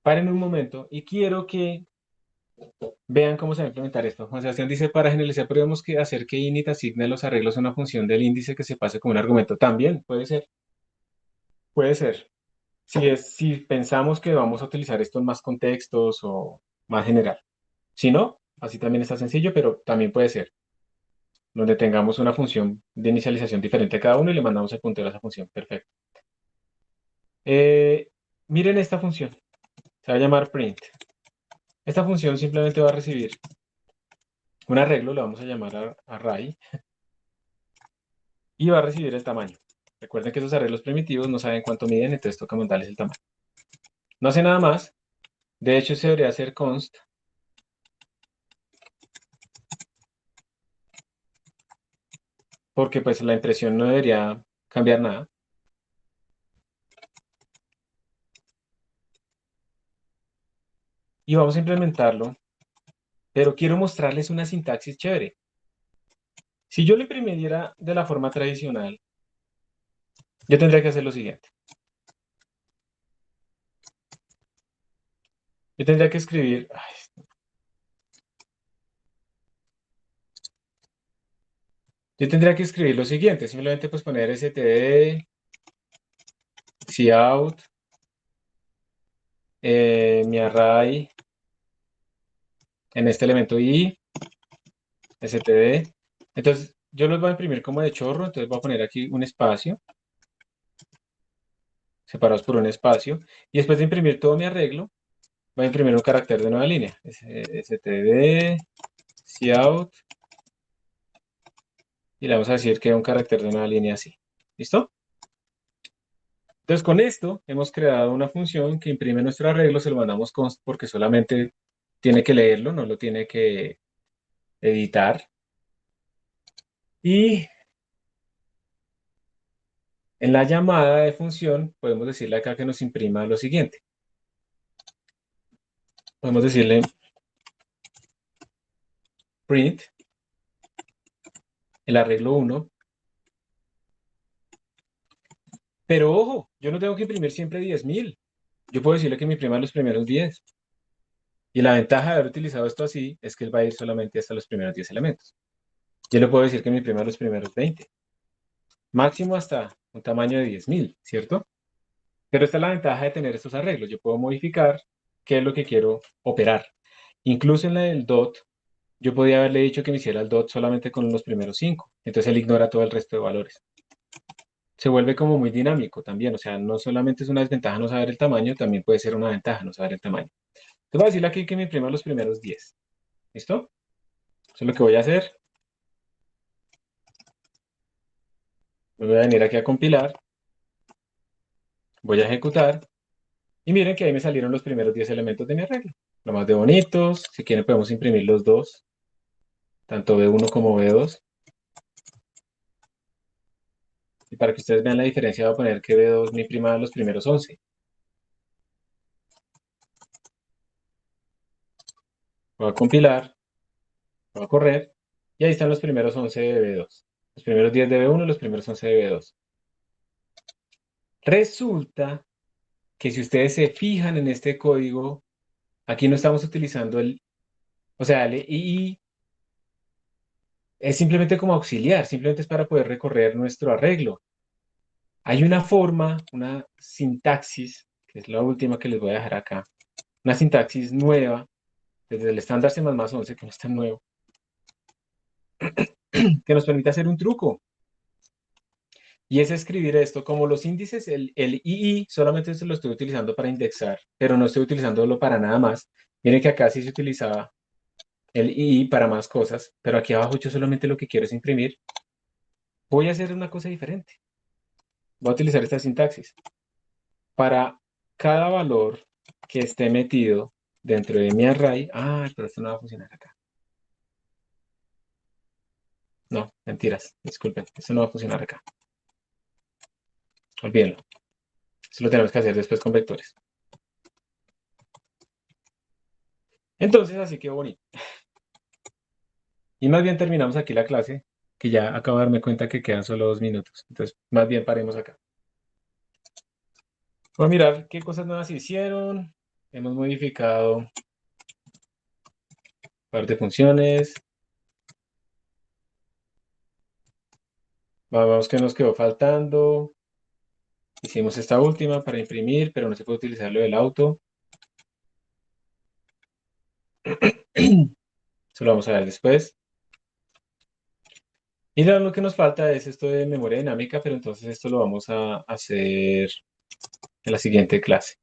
Paren un momento y quiero que vean cómo se va a implementar esto. Juan Sebastián dice, para generalizar, podemos hacer que init asigne los arreglos a una función del índice que se pase como un argumento. También puede ser. Puede ser. Si pensamos que vamos a utilizar esto en más contextos o más general. Si no, así también está sencillo, pero también puede ser. Donde tengamos una función de inicialización diferente a cada uno y le mandamos el puntero a esa función. Perfecto. Eh, miren esta función. Se va a llamar print. Esta función simplemente va a recibir un arreglo, le vamos a llamar array, y va a recibir el tamaño. Recuerden que esos arreglos primitivos no saben cuánto miden, entonces toca mandarles el tamaño. No hace nada más. De hecho, se debería hacer const porque pues la impresión no debería cambiar nada. Y vamos a implementarlo, pero quiero mostrarles una sintaxis chévere. Si yo lo imprimiera de la forma tradicional, yo tendría que hacer lo siguiente. Yo tendría que escribir, yo tendría que escribir lo siguiente, simplemente pues poner std, cout, mi array en este elemento i, std. Entonces, yo los voy a imprimir como de chorro, entonces voy a poner aquí un espacio, separados por un espacio, y después de imprimir todo mi arreglo, voy a imprimir un carácter de nueva línea, std, cout, y le vamos a decir que un carácter de nueva línea así. ¿Listo? Entonces, con esto hemos creado una función que imprime nuestro arreglo, se lo mandamos const porque solamente tiene que leerlo, no lo tiene que editar. Y en la llamada de función podemos decirle acá que nos imprima lo siguiente. Podemos decirle print el arreglo 1. Pero ojo, yo no tengo que imprimir siempre 10.000. Yo puedo decirle que me imprima los primeros 10. Y la ventaja de haber utilizado esto así es que él va a ir solamente hasta los primeros 10 elementos. Yo le puedo decir que me imprima los primeros 20. Máximo hasta un tamaño de 10.000, ¿cierto? Pero esta es la ventaja de tener estos arreglos. Yo puedo modificar qué es lo que quiero operar. Incluso en la del dot, yo podía haberle dicho que me hiciera el dot solamente con los primeros 5. Entonces él ignora todo el resto de valores. Se vuelve como muy dinámico también. O sea, no solamente es una desventaja no saber el tamaño, también puede ser una ventaja no saber el tamaño. Entonces voy a decirle aquí que me imprima los primeros 10. ¿Listo? Eso es lo que voy a hacer. Me voy a venir aquí a compilar. Voy a ejecutar. Y miren que ahí me salieron los primeros 10 elementos de mi arreglo. Lo más de bonitos. Si quieren podemos imprimir los dos. Tanto B1 como B2. Y para que ustedes vean la diferencia voy a poner que B2 me imprima los primeros 11. Voy a compilar. Voy a correr. Y ahí están los primeros 11 de B2. Los primeros 10 de B1 y los primeros 11 de B2. Resulta que si ustedes se fijan en este código, aquí no estamos utilizando o sea, el II es simplemente como auxiliar, simplemente es para poder recorrer nuestro arreglo. Hay una forma, una sintaxis, que es la última que les voy a dejar acá, una sintaxis nueva, desde el estándar C++11, que no es tan nuevo, que nos permite hacer un truco. Y es escribir esto como los índices, el II solamente se lo estoy utilizando para indexar, pero no estoy utilizándolo para nada más. Miren que acá sí se utilizaba el II para más cosas, pero aquí abajo yo solamente lo que quiero es imprimir. Voy a hacer una cosa diferente. Voy a utilizar esta sintaxis. Para cada valor que esté metido dentro de mi array. Ah, pero esto no va a funcionar acá. No, mentiras. Disculpen, esto no va a funcionar acá. Olvídenlo. Eso lo tenemos que hacer después con vectores. Entonces, así que bonito. Y más bien terminamos aquí la clase, que ya acabo de darme cuenta que quedan solo 2 minutos. Entonces, más bien paremos acá. Voy a mirar qué cosas nuevas se hicieron. Hemos modificado un par de funciones. Vamos que nos quedó faltando. Hicimos esta última para imprimir, pero no se puede utilizar lo del auto. Eso lo vamos a ver después. Y lo que nos falta es esto de memoria dinámica, pero entonces esto lo vamos a hacer en la siguiente clase.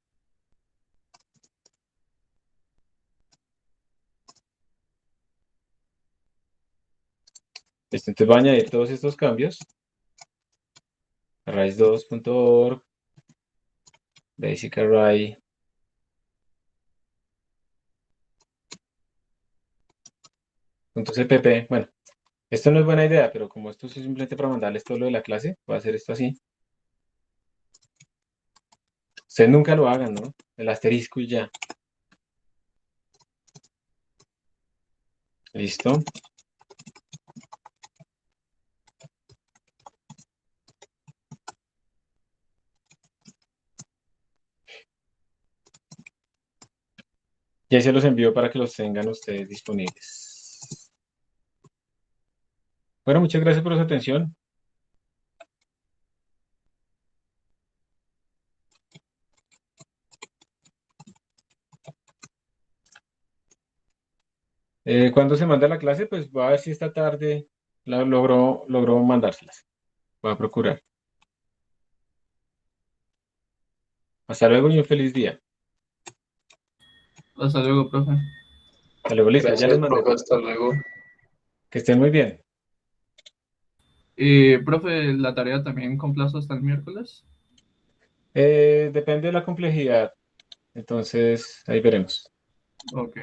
Entonces voy a añadir todos estos cambios. Arrays2.org, basic array. .cpp, bueno, Esto no es buena idea, pero como esto es simplemente para mandarles todo lo de la clase, voy a hacer esto así. Ustedes nunca lo hagan, ¿no? El asterisco y ya. Listo. Y ahí se los envío para que los tengan ustedes disponibles. Bueno, muchas gracias por su atención. Cuando se manda la clase, pues voy a ver si esta tarde logro mandárselas. Voy a procurar. Hasta luego y un feliz día. Hasta luego, profe. Hasta luego, listo. Ya les Gracias, mandé profe. todo. Hasta luego. Que estén muy bien. Profe, ¿la tarea también con plazo hasta el miércoles? Depende de la complejidad. Entonces, ahí veremos. Ok.